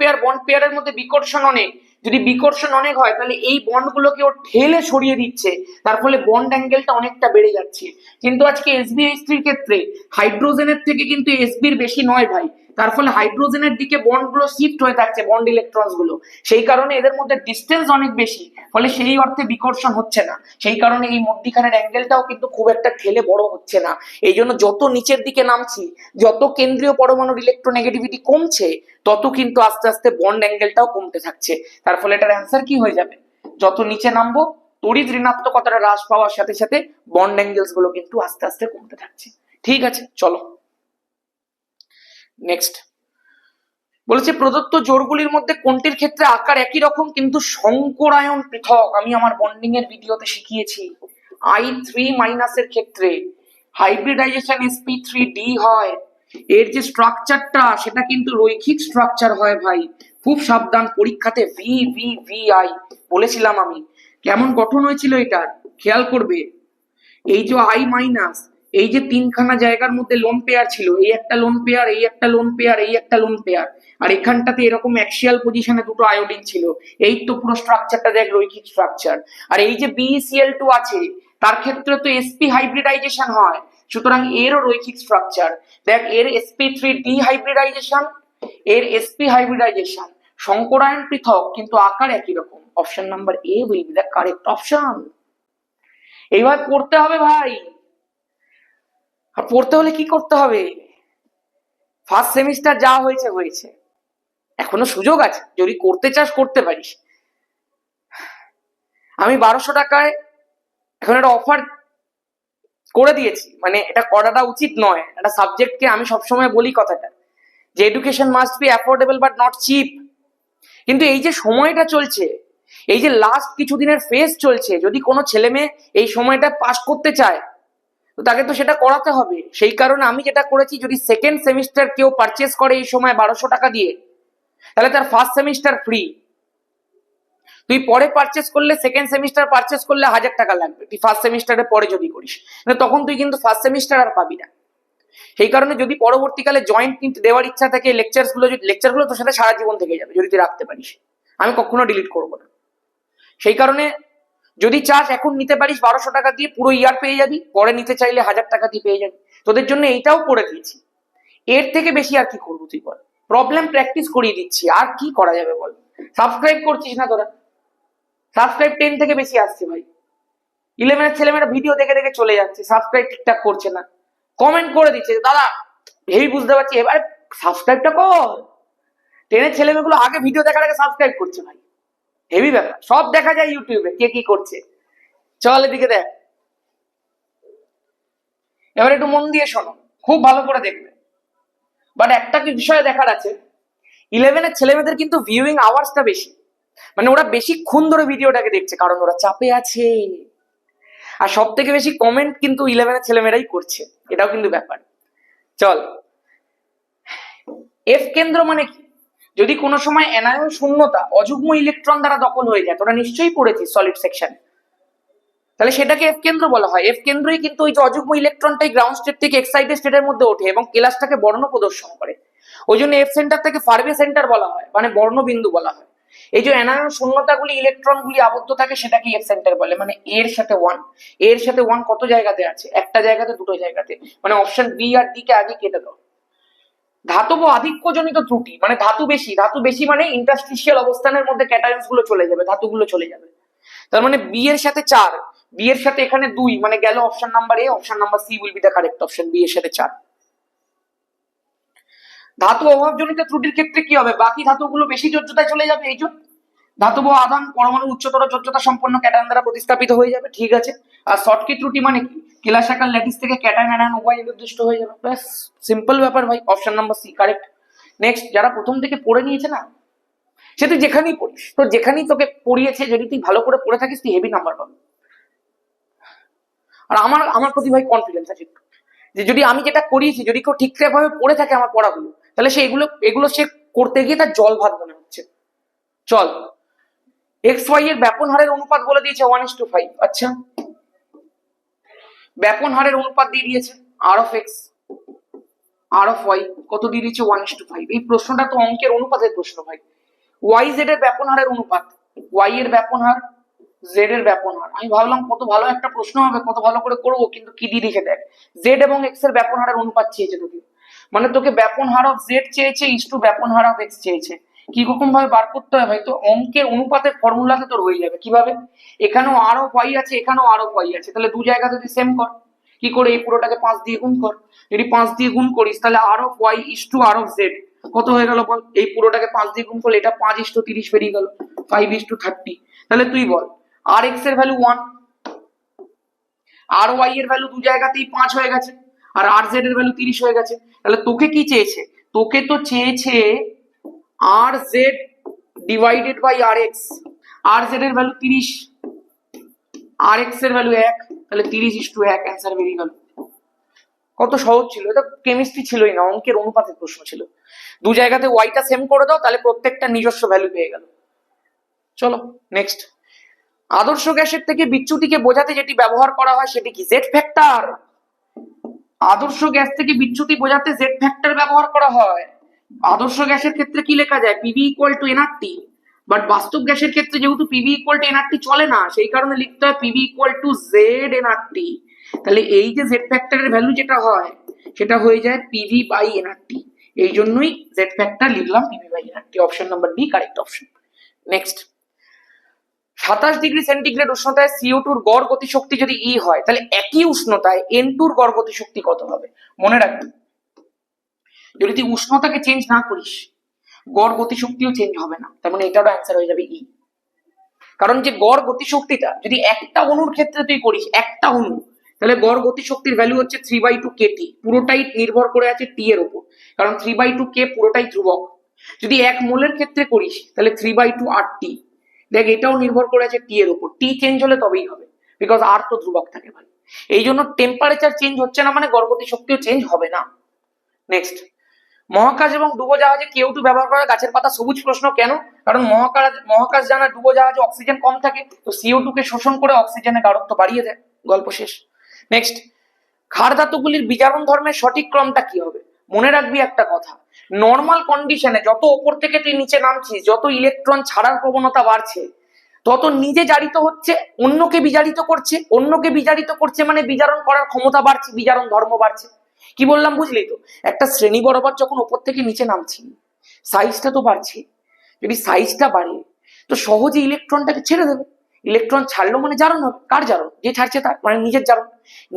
পেয়ারের মধ্যে বিকর্ষণ অনেক, যদি বিকর্ষণ অনেক হয় তাহলে এই বন্ড গুলোকে ও ঠেলে সরিয়ে দিচ্ছে, তার ফলে বন্ড অ্যাঙ্গেলটা অনেকটা বেড়ে যাচ্ছে। কিন্তু আজকে SbH3 এর ক্ষেত্রে হাইড্রোজেনের থেকে কিন্তু Sbর বেশি নয় ভাই, তার ফলে হাইড্রোজেনের দিকে বন্ড গুলো শিফট হয়ে থাকছে, বন্ড ইলেকট্রনস গুলো, সেই কারণে এদের মধ্যে ডিস্টেন্স অনেক বেশি, ফলে সেই অর্থে বিকর্ষণ হচ্ছে না, সেই কারণে এই মধ্যিখানের অ্যাঙ্গেলটাও কিন্তু খুব একটা ঠেলে বড় হচ্ছে না। এই জন্য যত নিচের দিকে নামছি, যত কেন্দ্রীয় পরমাণুর ইলেকট্রোনেগেটিভিটি কমছে, তত কিন্তু আস্তে আস্তে বন্ড অ্যাঙ্গেলটাও কমতে থাকছে, তার ফলে এটার অ্যান্সার কি হয়ে যাবে, যত নিচে নামবো তড়িৎ ঋণাত্মকতাটা হ্রাস পাওয়ার সাথে সাথে বন্ড অ্যাঙ্গেলস গুলো কিন্তু আস্তে আস্তে কমতে থাকছে। ঠিক আছে, চলো নেক্সট। বলেছে প্রদত্ত জোড়গুলির মধ্যে কোনটির ক্ষেত্রে আকার একই রকম কিন্তু সংকরায়ন পৃথক? আমি আমার বন্ডিং এর ভিডিওতে শিখিয়েছি, I3 এর ক্ষেত্রে হাইব্রিডাইজেশন sp3d হয়, এর যে স্ট্রাকচারটা সেটা কিন্তু রৈখিক স্ট্রাকচার হয় ভাই, খুব সাবধান, পরীক্ষাতে VVVI বলেছিলাম আমি, কেমন গঠন হয়েছিল এটা খেয়াল করবে। এই যে I- এই যে তিনখানা জায়গার মধ্যে লোন পেয়ার ছিল, এই একটা লোন পেয়ার, এই একটা লোন পেয়ার, এই একটা লোন পেয়ার, আর এখানটাতে এরকম অ্যাক্সিয়াল পজিশনে দুটো আয়োডিন ছিল, এই তো পুরো স্ট্রাকচারটা দেখ রৈখিক স্ট্রাকচার। আর এই যে BeCl2 আছে, তার ক্ষেত্রে তো sp হাইব্রিডাইজেশন হয়, সুতরাং এরও রৈখিক স্ট্রাকচার দেখ, এর sp3d হাইব্রিডাইজেশন, এর sp হাইব্রিডাইজেশন, সংকরায়ন পৃথক কিন্তু আকার একই রকম। Option number A will be the correct option. এইবার পড়তে হবে ভাই, আর পড়তে হলে কি করতে হবে, ফার্স্ট সেমিস্টার যা হয়েছে হয়েছে, এখনো সুযোগ আছে, যদি করতে চাস করতে পারিস। আমি 1200 টাকায় এখন একটা অফার করে দিয়েছি, মানে এটা করাটা উচিত নয়, একটা সাবজেক্টকে আমি সবসময় বলি কথাটা যে education must be affordable but not cheap. কিন্তু এই যে সময়টা চলছে, এই যে লাস্ট কিছুদিনের ফেজ চলছে, যদি কোনো ছেলে মেয়ে এই সময়টা পাস করতে চায় তো তাকে তো সেটা করাতে হবে। সেই কারণে আমি যেটা করেছি, যদি সেকেন্ড সেমিস্টার কেউ পারচেস করে এই সময় 1200 টাকা দিয়ে, তাহলে তার ফার্স্ট সেমিস্টার ফ্রি। তুই পরে পারচেস করলে, সেকেন্ড সেমিস্টার পারচেস করলে 1000 টাকা লাগবে, তুই ফার্স্ট সেমিস্টারের পরে যদি করিস, তখন তুই কিন্তু ফার্স্ট সেমিস্টার আর পাবি না। সেই কারণে যদি পরবর্তীকালে জয়েন্ট দেওয়ার ইচ্ছা থাকে, লেকচারগুলো তোর সাথে সারা জীবন থেকে যাবে যদি তুই রাখতে পারিস, আমি কখনো ডিলিট করবো না। সেই কারণে যদি চাস এখন নিতে পারিস 1200 টাকা দিয়ে, পুরো ইয়ার পেয়ে যাবি, পরে নিতে চাইলে 1000 টাকা দিয়ে পেয়ে যাবি। তোদের জন্য এইটাও করে দিয়েছি, এর থেকে বেশি আর কি করবো তুই বল, প্রবলেম প্র্যাকটিস করিয়ে দিচ্ছি, আর কি করা যাবে বল। সাবস্ক্রাইব করছিস না তোরা, সাবস্ক্রাইব 10 থেকে বেশি আসছে ভাই, 11 এর ছেলেমেয়েরা ভিডিও দেখে দেখে চলে যাচ্ছে, সাবস্ক্রাইব ঠিকঠাক করছে না, কমেন্ট করে দিচ্ছে দাদা হেভি বুঝতে পারছি, এবার সাবস্ক্রাইবটা কর। 10 এর ছেলেমেয়েগুলো আগে ভিডিও দেখার আগে সাবস্ক্রাইব করছে ভাই, হেভি ব্যাপার, সব দেখা যায় ইউটিউবে কে কি করছে। চল এদিকে দেখ, এবার একটু মন দিয়ে শোনো, খুব ভালো করে দেখবে। বাট একটা কি বিষয় দেখার আছে, 11 এর ছেলেমেয়েদের কিন্তু ভিউইং আওয়ার্সটা বেশি, মানে ওরা বেশিক্ষণ ধরে ভিডিওটাকে দেখছে, কারণ ওরা চাপে আছে। আর সব থেকে বেশি কমেন্ট কিন্তু 11 এর ছেলেমেয়েরাই করছে, এটাও কিন্তু ব্যাপার। চল, এফ কেন্দ্র মানে কি, যদি কোনো সময় অ্যানায়ন শূন্যতা অযুগ্ম ইলেকট্রন দ্বারা দখল হয়ে যায়, তোরা নিশ্চয়ই পড়েছিস সলিড সেকশন, তাহলে সেটাকে এফ কেন্দ্র বলা হয়। এফ কেন্দ্রই কিন্তু ওই যে অযুগ্ম ইলেকট্রনটাই গ্রাউন্ড স্টেট থেকে এক্সাইটেড স্টেটের মধ্যে ওঠে এবং কেলাসটাকে বর্ণ প্রদর্শন করে, ওই জন্য এফ সেন্টার থেকে ফার্ভে সেন্টার বলা হয়, মানে বর্ণবিন্দু বলা হয়। এই যে অ্যানায়ন শূন্যতাগুলি ইলেকট্রনগুলি আবদ্ধ থাকে সেটাকে এফ সেন্টার বলে, মানে এর সাথে ওয়ান, এর সাথে ওয়ান কত জায়গাতে আছে, একটা জায়গাতে, দুটো জায়গাতে, মানে অপশন বি আর ডি কে আগে কেটে দাও। ধাতব আধিক্যজনিত ত্রুটি, মানে ধাতু বেশি, ধাতু বেশি মানে ইন্টারস্টিশিয়াল অবস্থানের মধ্যে ক্যাটায়ন্স গুলো চলে যাবে, ধাতুগুলো চলে যাবে। তার মানে বি এর সাথে 4, বি এর সাথে এখানে 2, মানে গেল option number A, option number C will be the correct option, B এর সাথে 4। ধাতু অভাবজনিত ত্রুটির ক্ষেত্রে কি হবে, বাকি ধাতুগুলো বেশি যোজ্যতায় চলে যাবে, এই জন্য ধাতব আধান পরমাণু উচ্চতর যোজ্যতা সম্পন্ন ক্যাটায়ন দ্বারা প্রতিস্থাপিত হয়ে যাবে, ঠিক আছে। আর শর্টকি ত্রুটি মানে কি, কেলাসাকার ল্যাটিস থেকে ক্যাটায়ন অ্যানায়ন উভয় নির্দিষ্ট হয়ে যাবে, ব্যাস সিম্পল ব্যাপার ভাই, option number C correct. Next, যারা প্রথম থেকে পড়ে নিয়েছে না, সে তুই যেখানেই পড়িস, তো যেখানেই তোকে পড়িয়েছে যদি তুই ভালো করে পড়ে থাকিস তুই হেভি নাম্বার পাবি। আর আমার প্রতি ভাই কনফিডেন্স আছে একটু, যে যদি আমি যেটা করিয়েছি যদি কেউ ঠিকঠাক ভাবে পড়ে থাকে আমার পড়াগুলো, তাহলে সে এগুলো সে করতে গিয়ে তার জল ভাত মনে হচ্ছে। চল, এক্স ওয়াই এর ব্যাপন হারের অনুপাত বলে দিয়েছে 1:5, আচ্ছা ব্যাপন হারের অনুপাত দিয়ে দিয়েছে R of X R of Y কত দিয়ে দিয়েছে 1:5। এই প্রশ্নটা তো অঙ্কের অনুপাতের প্রশ্ন ভাই। ওয়াই জেড এর ব্যাপন হারের অনুপাত, ওয়াই এর ব্যাপন হার, জেড এর ব্যাপন হার। আমি ভাবলাম কত ভালো একটা প্রশ্ন হবে, কত ভালো করে করবো, কিন্তু কি দিয়ে দিয়েছে দেখ, জেড এবং এক্স এর ব্যাপন হারের অনুপাত চেয়েছে তোকে, মানে তোকে ব্যাপন হার অফ জেড চেয়েছে ইস্টু ব্যাপন হার অফ এক্স চেয়েছে। কি রকম ভাবে বার করতে হয় ভাই, তো অঙ্কের অনুপাতের ফর্মুলাতে তোর হয়ে যাবে কিভাবে, এখানেও আর অফ ওয়াই আছে এখানেও আর অফ ওয়াই আছে, তাহলে দু জায়গাতে তুই সেম কর, কি করে এই পুরোটাকে 5 দিয়ে গুণ কর, যদি 5 দিয়ে গুণ করিস তাহলে R of Y is to R of Z কত হয়ে গেল বল, এই পুরোটাকে 5 দিয়ে গুণ করলে এটা 5:30 বেরিয়ে গেল, 5:30। তাহলে তুই বল আর এক্স এর ভ্যালু 1, আর ওয়াই এর ভ্যালু দু জায়গাতেই 5 হয়ে গেছে, আর আর জেড এর ভ্যালু 30 হয়ে গেছে, তাহলে তোকে কি চেয়েছে, তোকে তো চেয়েছে R Z divided by R X, R Z এর ভ্যালু 30, আর এক্স এর ভ্যালু 1, তাহলে 30:1 অ্যান্সার বেরিয়ে গেল। কত সহজ ছিল, এটা কেমিস্ট্রি ছিলই না, অঙ্কের অনুপাতের প্রশ্ন ছিল। দু জায়গাতে ওয়াইটা সেম করে দাও, তাহলে প্রত্যেকটা নিজস্ব ভ্যালু পেয়ে গেল। চলো নেক্সট, আদর্শ গ্যাসের থেকে বিচ্যুতিকে বোঝাতে যেটি ব্যবহার করা হয় সেটি কি, জেড ফ্যাক্টর। আদর্শ গ্যাস থেকে বিচ্যুতি বোঝাতে জেড ফ্যাক্টর ব্যবহার করা হয়। আদর্শ গ্যাসের ক্ষেত্রে কি লেখা যায়, PV equal to nRT, but বাস্তব গ্যাসের ক্ষেত্রে যেহেতু পিভি ইকুয়াল টু এনআরটি চলে না, সেই কারণে লিখতে হয় PV equal to Z nRT. তাহলে এই যে জেড ফ্যাক্টরের ভ্যালু যেটা হয় সেটা হয়ে যায় পিভি বাই এনআরটি, এই জন্যই জেড ফ্যাক্টর লিখলাম PV by NRT, option number D correct option. Next, 27°C উষ্ণতায় CO2 গড় গতিশক্তি যদি E হয়, তাহলে একই উষ্ণতায় N2 গড় গতিশক্তি কত হবে। মনে রাখবি, যদি তুই উষ্ণতাকে চেঞ্জ না করিস গড় গতিশক্তিও চেঞ্জ হবে না, তার মানে এটারও অ্যান্সার হয়ে যাবে E। কারণ যে গড় গতিশক্তিটা যদি একটা অণুর ক্ষেত্রে তুই করিস, একটা অণু, তাহলে গড় গতিশক্তির ভ্যালু হচ্ছে 3/2 kT, পুরোটাই নির্ভর করে আছে টি এর উপর, কারণ 3/2 k পুরোটাই ধ্রুবক। যদি এক মোলের ক্ষেত্রে করিস তাহলে 3/2 RT, দেখ এটাও নির্ভর করে আছে টি এর উপর, টি চেঞ্জ হলে তবেই হবে, বিকজ আর তো ধ্রুবক থাকে ভাই। এই জন্য টেম্পারেচার চেঞ্জ হচ্ছে না মানে গড় গতিশক্তিও চেঞ্জ হবে না। নেক্সট, মহাকাশ এবং ডুবোজাহাজে CO2 ব্যবহার করা গাছের পাতা সবুজ। প্রশ্ন কেন, কারণ মহাকাশ জানা ডুবোজাহাজে অক্সিজেন কম থাকে, তো CO2 কে শোষণ করে অক্সিজেনের গাঢ়ত্ব বাড়িয়ে দেয়, গল্প শেষ। নেক্সট, ক্ষার ধাতুগুলির বিজারণ ধর্মের সঠিক ক্রমটা কি হবে। মনে রাখবি একটা কথা, নর্মাল কন্ডিশনে যত ওপর থেকে তুই নিচে নামছিস, যত ইলেকট্রন ছাড়ার প্রবণতা বাড়ছে, তত নিজে জারিত হচ্ছে, অন্যকে বিজারিত করছে, অন্যকে বিজারিত করছে মানে বিজারণ করার ক্ষমতা বাড়ছে, বিজারণ ধর্ম বাড়ছে। কি বললাম বুঝলি তো, একটা শ্রেণী বরাবর যখন ওপর থেকে নিচে নামছি সাইজটা তো বাড়ছে, যদি সাইজটা বাড়ে তো সহজে ইলেকট্রনটাকে ছেড়ে দেবে, ইলেকট্রন ছাড়লো মানে জারণ হবে, কার জারণ, যে ছাড়ছে তার, মানে নিজের জারণ।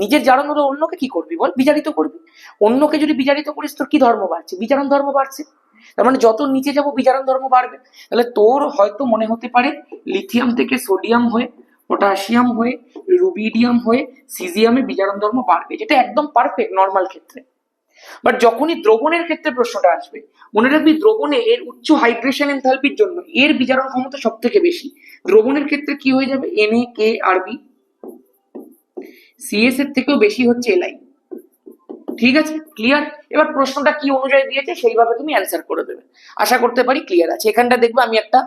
নিজের জারণ হলে অন্যকে কি করবি বল, বিজারিত করবি। অন্যকে যদি বিজারিত করিস তোর কি ধর্ম বাড়ছে, বিজারণ ধর্ম বাড়ছে, তার মানে যত নিচে যাবো বিজারণ ধর্ম বাড়বে। তাহলে তোর হয়তো মনে হতে পারে লিথিয়াম থেকে সোডিয়াম হয়ে, পটাশিয়াম হয়ে, রুবিডিয়াম হয়ে সিজিয়ামে বিজারণ ধর্ম বাড়বে, যেটা একদম পারফেক্ট নর্মাল ক্ষেত্রে। বাট যখনই দ্রবণের ক্ষেত্রে প্রশ্নটা আসবে, মনে রাখবি দ্রবণে এর উচ্চ হাইড্রেশন এনথালপির জন্য এর বিজারণ ক্ষমতা সব থেকে বেশি। দ্রবণের ক্ষেত্রে কি হয়ে যাবে, NaKRb, CS এর থেকেও বেশি হচ্ছে Li। ঠিক আছে, ক্লিয়ার। এবার প্রশ্নটা কি অনুযায়ী দিয়েছে সেইভাবে তুমি অ্যান্সার করে দেবে, আশা করতে পারি ক্লিয়ার আছে। এখানটা দেখবে আমি একটা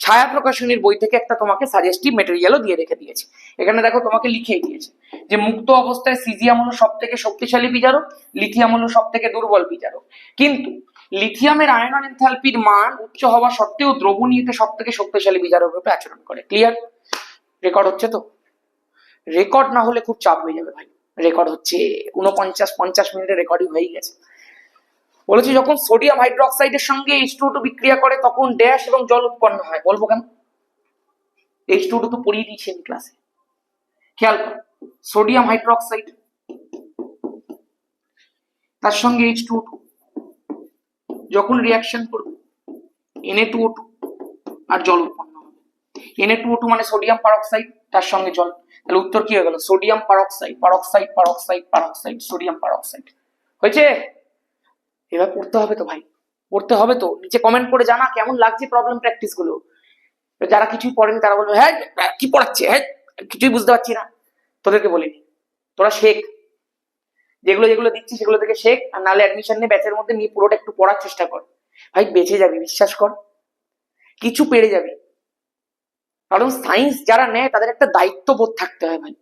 ছায়া প্রকাশনীর বই থেকে একটা তোমাকে সাজেস্টিভ মেটেরিয়ালও দিয়ে রেখে দিয়েছি। এখানে দেখো তোমাকে লিখেই দিয়েছে যে মুক্ত অবস্থায় সিজিয়াম হলো সব থেকে শক্তিশালী বিজারক, লিথিয়াম হলো সব থেকে দুর্বল বিজারক, কিন্তু লিথিয়ামের আয়নন এনথালপির মান উচ্চ হওয়া সত্ত্বেও দ্রবণীয়তে সব থেকে শক্তিশালী বিজারক রূপে আচরণ করে। ক্লিয়ার? রেকর্ড হচ্ছে তো? রেকর্ড না হলে খুব চাপ হয়ে যাবে ভাই। রেকর্ড হচ্ছে 49-50 মিনিটের রেকর্ডিং হয়ে গেছে। বলেছি যখন সোডিয়াম হাইড্রোক্সাইডের সঙ্গে H2O2 বিক্রিয়া করে তখন ড্যাশ এবং জল উৎপন্ন হয়। বলবো কেন? H2O2 তো পড়িয়ে দিয়েছি ক্লাসে। খেয়াল কর, সোডিয়াম হাইড্রোক্সাইড তার সঙ্গে H2O2 যখন রিয়াকশন করবে Na2O2 আর জল উৎপন্ন হবে। Na2O2 মানে সোডিয়াম পারঅক্সাইড, তার সঙ্গে জল। তাহলে উত্তর কি হয়ে গেল? Sodium peroxide, peroxide, peroxide, peroxide, sodium peroxide. হয়েছে? এবার পড়তে হবে তো ভাই, পড়তে হবে তো। নিচে কমেন্ট করে জানা কেমন লাগছে প্রবলেম প্র্যাকটিস গুলো। যারা কিছুই পড়েনি তারা বলবে হ্যাঁ কি পড়াচ্ছে, হ্যাঁ কিছুই বুঝতে পারছি না। তোদেরকে বলিনি, তোরা শেখ, যেগুলো যেগুলো দিচ্ছি সেগুলো থেকে শেখ, আর নাহলে অ্যাডমিশন নিয়ে ব্যাচের মধ্যে নিয়ে পুরোটা একটু পড়ার চেষ্টা কর। ভাই বেঁচে যাবি, বিশ্বাস কর, কিছু পেরে যাবি। কারণ সায়েন্স যারা নেয় তাদের একটা দায়িত্ববোধ থাকতে হয় ভাই,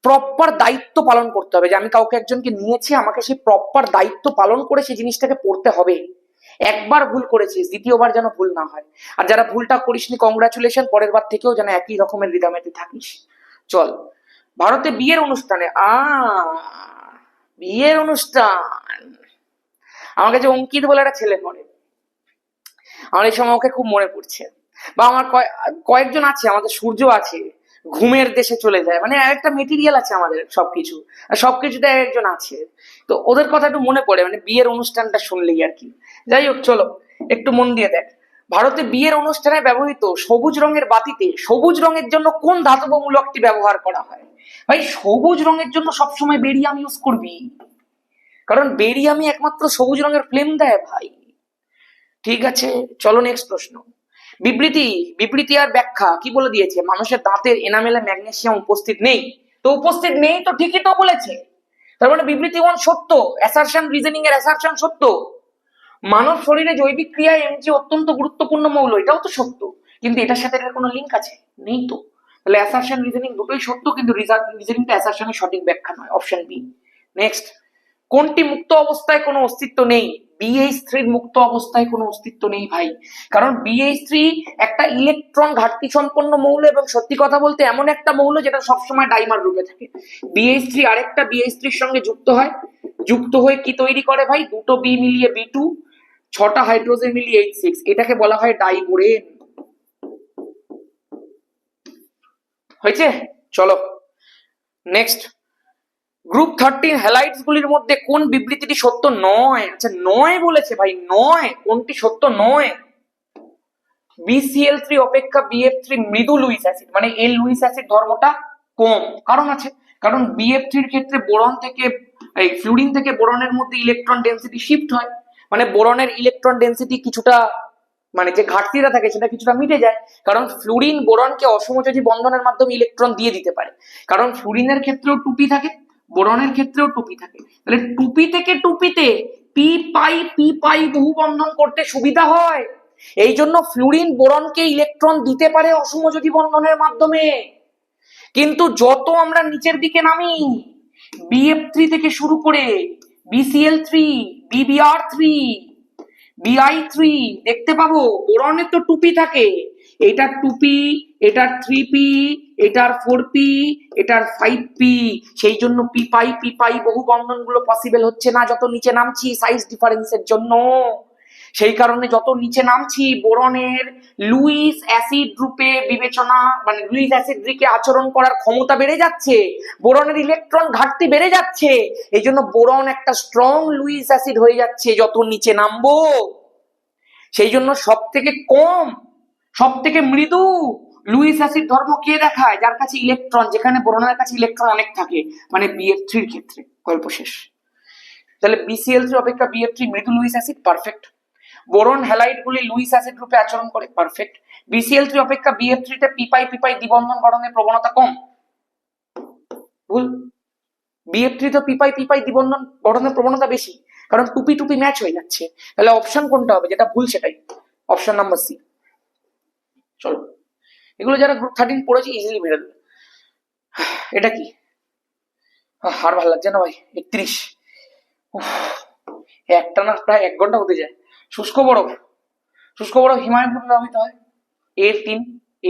প্রপার দায়িত্ব পালন করতে হবে। যে আমি কাউকে একজনকে নিয়েছি, আমাকে সেই প্রপার দায়িত্ব পালন করে সেই জিনিসটাকে পড়তে হবে। একবার ভুল করেছিস, দ্বিতীয়বার যেন ভুল না হয়। আর যারা ভুলটা করিসনি কংগ্রাচুলেশন, পরের বার থেকেও যেন একই রকমের রিদামেতে থাকিস। চল, ভারতে বিয়ের অনুষ্ঠানে বিয়ের অনুষ্ঠান, আমার কাছে অঙ্কিত বলে একটা ছেলে পড়ে, আমার এই সময় ওকে খুব মনে পড়ছে। বা আমার কয়েকজন আছে, আমাদের সূর্য আছে, ঘুমের দেশে চলে যায়, মানে একটা মেটেরিয়াল আছে আমাদের সবকিছু, আর সবকিছুতে একজন আছে, তো ওদের কথা একটু মনে পড়ে, মানে বিয়ের অনুষ্ঠানটা শুনলেই আর কি। যাই হোক, চলো একটু মন দিয়ে দেখ। ভারতে বিয়ের অনুষ্ঠানে ব্যবহৃত সবুজ রঙের বাতিতে সবুজ রঙের জন্য কোন ধাতব মূলকটি ব্যবহার করা হয়? ভাই সবুজ রঙের জন্য সবসময় বেরিয়াম ইউজ করবি, কারণ বেরিয়ামই একমাত্র সবুজ রঙের ফ্লেম দেয় ভাই। ঠিক আছে, চলো নেক্সট প্রশ্ন। বিবৃতি আর ব্যাখ্যা কি বলে দিয়েছে? মানুষের দাঁতের এনামেলে ম্যাগনেসিয়াম উপস্থিত নেই। তো উপস্থিত নেই তো ঠিকই তো বলেছে, তার মানে বিবৃতি ওয়ান সত্য, অ্যাসারশন রিজনিং এর অ্যাসারশন সত্য। মানব শরীরে জৈবিক ক্রিয়ায় এমজি অত্যন্ত গুরুত্বপূর্ণ মৌল, এটাও তো সত্য, কিন্তু এটার সাথে এটার কোনো লিঙ্ক আছে? নেই তো। তাহলে অ্যাসারশন রিজনিং দুটোই সত্য, কিন্তু রিজনিংটা অ্যাসারশনের সঠিক ব্যাখ্যা নয়, অপশন বি। নেক্সট, কোনটি মুক্ত অবস্থায় কোনো অস্তিত্ব নেই? BH3 মুক্ত অবস্থায় কোনো অস্তিত্ব নেই ভাই, কারণ BH3 একটা ইলেকট্রন ঘাটতি সম্পন্ন মৌল, এবং সত্যি কথা বলতে এমন একটা মৌল যেটা সবসময় ডাইমার রূপে থাকে। BH3 আরেকটা BH3 এর সঙ্গে যুক্ত হয়ে কি তৈরি করে ভাই? দুটো বি মিলিয়ে B2, 6টা হাইড্রোজেন মিলিয়ে H6, এটাকে বলা হয় ডাইবোরেন। হয়েছে? চলো নেক্সট, গ্রুপ 13 হ্যালাইডস গুলির মধ্যে কোন বিবৃতিটি সত্য নয়? আচ্ছা নয় বলেছে ভাই, নয়, কোনটি সত্য নয়? BCl3 অপেক্ষা BF3 মৃদু লুইস অ্যাসিড, মানে এর লুইস অ্যাসিড ধর্মটা কম। কারণ আছে, কারণ BF3 এর ক্ষেত্রে বোরন থেকে ফ্লুরিন থেকে বোরনের মধ্যে ইলেকট্রন ডেনসিটি শিফট হয়, মানে বোরনের ইলেকট্রন ডেনসিটি কিছুটা, মানে যে ঘাটতিটা থাকে সেটা কিছুটা মিটে যায়, কারণ ফ্লুরিন বোরনকে অসমযোজী বন্ধনের মাধ্যমে ইলেকট্রন দিয়ে দিতে পারে। কারণ ফ্লুরিনের ক্ষেত্রেও টুপি থাকে, বোরনের ক্ষেত্রেও টুপি থাকে, তাহলে টুপি থেকে টুপিতে পি পাই বহু বন্ধন করতে সুবিধা হয়। এই জন্য ফ্লুরিন বোরনকে ইলেকট্রন দিতে পারে অসমযোজী বন্ধনের মাধ্যমে। কিন্তু যত আমরা নিচের দিকে নামি, BF3 থেকে শুরু করে BCl3, BBr3, BI3 দেখতে পাবো বোরনের তো টুপি থাকে, এটার টুপি, এটার 3p, এটার 4p, এটার 5p, সেই জন্য পি পাই বহু বন্ধন গুলো পসিবল হচ্ছে না যত নিচে নামছি সাইজ ডিফারেন্সের জন্য। সেই কারণে যত নিচে নামছি বোরনের লুইস অ্যাসিড রূপে বিবেচনা, মানে লুইস অ্যাসিড দিকে আচরণ করার ক্ষমতা বেড়ে যাচ্ছে, বোরনের ইলেকট্রন ঘাটতি বেড়ে যাচ্ছে, এই জন্য বোরন একটা স্ট্রং লুইস অ্যাসিড হয়ে যাচ্ছে যত নিচে নামবো। সেই জন্য সব থেকে কম, সব থেকে মৃদু লুইস অ্যাসিড ধর্ম কে দেখায়? যার কাছে ইলেকট্রন, যেখানে বোরনের কাছে ইলেকট্রন অনেক থাকে, মানে BF3 এর ক্ষেত্রে। গল্প শেষ। তাহলে BCl3 অপেক্ষা BF3 মৃদু Luis acid, perfect. Boron halide গুলি লুইস অ্যাসিড রূপে আচরণ করে, পারফেক্ট। BCl3 অপেক্ষা BF3 তে পি পাই দ্বিবন্ধন গঠনের প্রবণতা কম, ভুল। BF3 তো পি পাই দ্বিবন্ধন গঠনের প্রবণতা বেশি, কারণ টুপি ম্যাচ হয়ে যাচ্ছে। তাহলে অপশন কোনটা হবে? যেটা ভুল সেটাই, অপশন নাম্বার সি। চলো, এগুলো যারা গ্রুপ 13 পড়েছে ইজিলি বেরো দেবে। এটা কি? আর ভালো লাগছে না ভাই। 31, একটা না প্রায় 1 ঘন্টা হতে যায়। শুষ্ক বরফ, শুষ্ক বরফ হিমালয় প্রভাবিত হয়।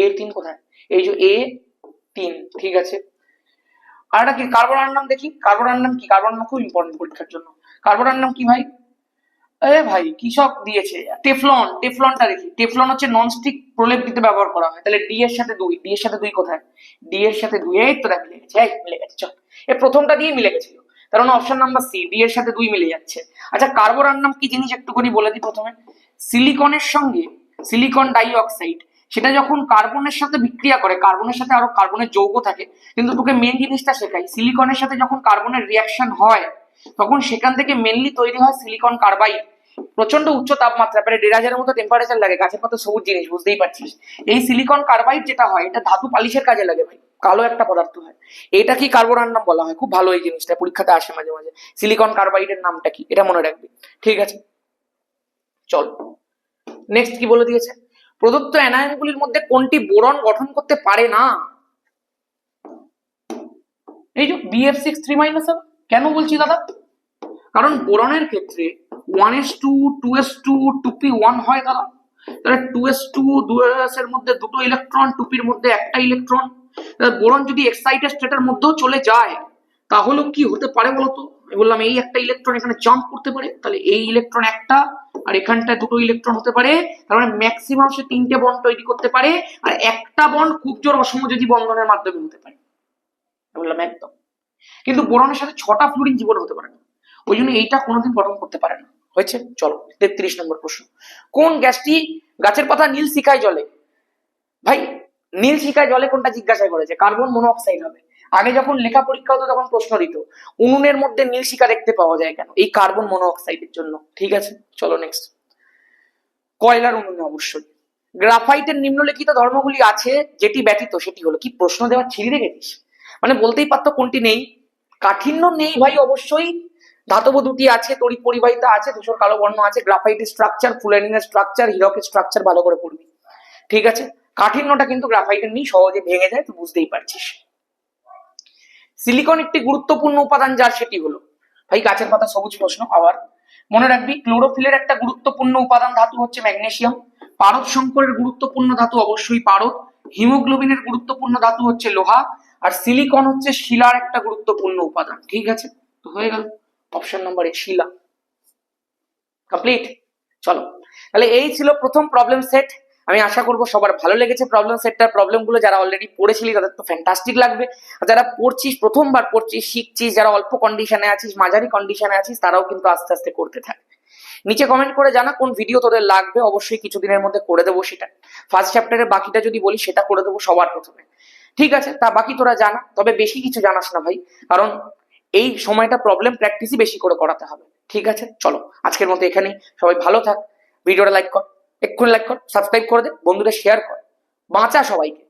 এর তিন কোথায়? এই যে A3, ঠিক আছে। আর একটা কি কার্বনের নাম দেখি, কার্বনের নাম কি? কার্বন নাম খুব ইম্পর্টেন্ট পরীক্ষার জন্য। কার্বনের নাম কি ভাই? আরে ভাই কি সব দিয়েছে, টেফলন। টেফলনটা দেখি, টেফলন হচ্ছে ননস্টিক প্রলেপ দিতে ব্যবহার করা হয়। তাহলে ডি এর সাথে 2, ডি এর সাথে 2 কোথায়? ডি এর সাথে 2, এই তো মিলে গেছে, এই মিলে গেছে, চল। এই প্রথমটা দিয়ে মিলে গেছিল, তার মানে অপশন নাম্বার সি, ডি এর সাথে 2 মিলে যাচ্ছে। আচ্ছা কার্বনের নাম কি জিনিস একটুখানি বলে দিই প্রথমে। সিলিকনের সঙ্গে সিলিকন ডাই অক্সাইড, সেটা যখন কার্বনের সাথে বিক্রিয়া করে, কার্বনের সাথে আরো কার্বনের যৌগ থাকে, কিন্তু তোকে মেন জিনিসটা শেখাই, সিলিকনের সাথে যখন কার্বনের রিয়াকশন হয় তখন সেখান থেকে মেনলি তৈরি হয় সিলিকন কার্বাইড। প্রচন্ড উচ্চ তাপমাত্রা, প্রায় 1,500 মতো টেম্পারেচার লাগে, গাছের পাতা সবুজ জিনিস, বুঝতেই পারছিস। এই সিলিকন কার্বাইড যেটা হয়, এটা ধাতু পালিশের কাজে লাগে ভাই, কালো একটা পদার্থ হয়। এটা কি কার্বনের নাম বলা হয়, খুব ভালো এই জিনিসটা পরীক্ষাতে আসে মাঝে মাঝে। সিলিকন কার্বাইডের নামটা কি এটা মনে রাখবি, ঠিক আছে। চল নেক্সট কি বলে দিয়েছে, প্রদত্ত অ্যানায়নগুলির মধ্যে কোনটি বোরন গঠন করতে পারে না? এই যে BF6 3-7। কেন বলছি দাদা? কারণ বোরনের ক্ষেত্রে 1s2 2s2 2p1 হয় দাদা। তাহলে 2s2 2s এর মধ্যে 2টো ইলেকট্রন, 2pর মধ্যে একটা ইলেকট্রন। বোরন যদি এক্সাইটেড স্টেটের মধ্যেও চলে যায় তাহলেও কি হতে পারে বলতো? আমি বললাম এই একটা ইলেকট্রন এখানে জাম্প করতে পারে, তাহলে এই ইলেকট্রন একটা আর এখানটায় 2টো ইলেকট্রন হতে পারে, তার মানে ম্যাক্সিমাম সে 3টে বন্ড তৈরি করতে পারে, আর একটা বন্ড খুব জোর অসমযোজী বন্ধনের মাধ্যমে হতে পারে। বললাম একদম। কিন্তু বোরনের সাথে 6টা ফ্লুরিন জীবন হতে পারে না, ওই জন্য এইটা কোনোদিন গঠন করতে পারে না। হয়েছে, চলো 33 নম্বর প্রশ্ন। কোন গ্যাসটি গাছের পাতা নীল শিখায় জলে? ভাই নীল শিখায় জলে কোনটা জিজ্ঞাসা করেছে? কার্বন মনোঅক্সাইড হবে। আগে যখন লেখা পরীক্ষা হতো তখন প্রশ্ন দিত উনুনের মধ্যে নীল শিখা দেখতে পাওয়া যায় কেন? এই কার্বন মনোঅক্সাইডের জন্য, ঠিক আছে। চলো নেক্সট, কয়লার উনুনে অবশ্যই। গ্রাফাইটের নিম্নলিখিত ধর্মগুলি আছে যেটি ব্যতীত সেটি হলো কি? প্রশ্ন দেওয়ার ছিঁড়ি রেখেছিস, মানে বলতেই পারতো কোনটি নেই। কাঠিন্য নেই ভাই অবশ্যই, ধাতব দুটি আছে, তড়িৎ পরিবাহিতা আছে, ধূসর কালো বর্ণ আছে, গ্রাফাইটের স্ট্রাকচার, ফুলারিং এর স্ট্রাকচার, হিরকের স্ট্রাকচার ভালো করে পড়বি, ঠিক আছে। কাঠিন্যটা কিন্তু গ্রাফাইটের নেই, সহজে ভেঙে যায়, তুই বুঝতেই পারছিস। সিলিকন একটি গুরুত্বপূর্ণ উপাদান যার সেটি হলো, ভাই গাছের পাতা সবুজ প্রশ্ন আবার মনে রাখবি। ক্লোরোফিলের একটা গুরুত্বপূর্ণ উপাদান ধাতু হচ্ছে ম্যাগনেসিয়াম। পারদ সংকরের গুরুত্বপূর্ণ ধাতু অবশ্যই পারদ। হিমোগ্লোবিনের গুরুত্বপূর্ণ ধাতু হচ্ছে লোহা। আর সিলিকন হচ্ছে শিলার একটা গুরুত্বপূর্ণ উপাদান, ঠিক আছে। তো হয়ে গেল অপশন নাম্বার এ, শিলা। কমপ্লিট। চলো তাহলে এই ছিল প্রথম প্রবলেম সেট। আমি আশা করবো সবার ভালো লেগেছে প্রবলেম সেটটার। প্রবলেমগুলো যারা অলরেডি পড়েছিলি তাদের তো ফ্যান্টাস্টিক লাগবে, আর যারা পড়ছিস প্রথমবার পড়ছিস শিখছিস, যারা অল্প কন্ডিশনে আছিস মাঝারি কন্ডিশনে আছিস, তারাও কিন্তু আস্তে আস্তে করতে থাক। নিচে কমেন্ট করে জানা কোন ভিডিও তোদের লাগবে, অবশ্যই কিছুদিনের মধ্যে করে দেবো সেটা। ফার্স্ট চ্যাপ্টারের বাকিটা যদি বলি সেটা করে দেবো সবার প্রথমে, ঠিক আছে। তা বাকি তোরা জানা, তবে বেশি কিছু জানাস না ভাই, কারণ এই সময়টা প্রবলেম প্র্যাকটিসই বেশি করে করাতে হবে, ঠিক আছে। চলো আজকের মতো এখানেই, সবাই ভালো থাক। ভিডিওটা লাইক কর, এক্ষুনি লাইক কর, সাবস্ক্রাইব করে দে, বন্ধুদের শেয়ার কর, বাঁচা সবাইকে।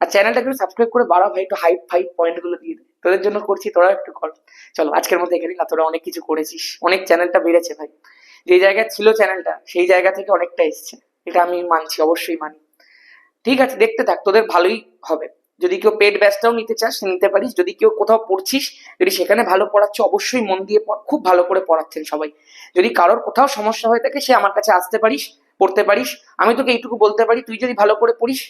আর চ্যানেলটা একটু সাবস্ক্রাইব করে বাড়া ভাই, একটু হাইপ ফাইভ পয়েন্ট গুলো দিয়ে দে, তোদের জন্য করছি, তোরা একটু কর। চলো আজকের মতো এখানেই, না তোরা অনেক কিছু করেছিস, অনেক চ্যানেলটা বেড়েছে ভাই, যে জায়গায় ছিল চ্যানেলটা সেই জায়গা থেকে অনেকটা এসছে, এটা আমি মানছি, অবশ্যই মানি, ঠিক আছে। দেখতে থাক, তোদের ভালোই হবে। যদি কেউ পেড ব্যাচটাও নিতে চাস নিতে পারিস, যদি কেউ কোথাও পড়ছিস, যদি সেখানে ভালো পড়াচ্ছে অবশ্যই মন দিয়ে পড়, খুব ভালো করে পড়াচ্ছেন সবাই। যদি কারোর কোথাও সমস্যা হয়ে থাকে সে আমার কাছে আসতে পারিস, পড়তে পারিস। আমি তোকে এইটুকু বলতে পারি, তুই যদি ভালো করে পড়িস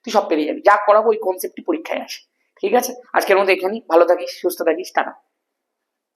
তুই সব পেরে যাবি, যা করাবো ওই কনসেপ্টই পরীক্ষায় আসে, ঠিক আছে। আজকের মতো এখানেই, ভালো থাকিস, সুস্থ থাকিস, টাটা।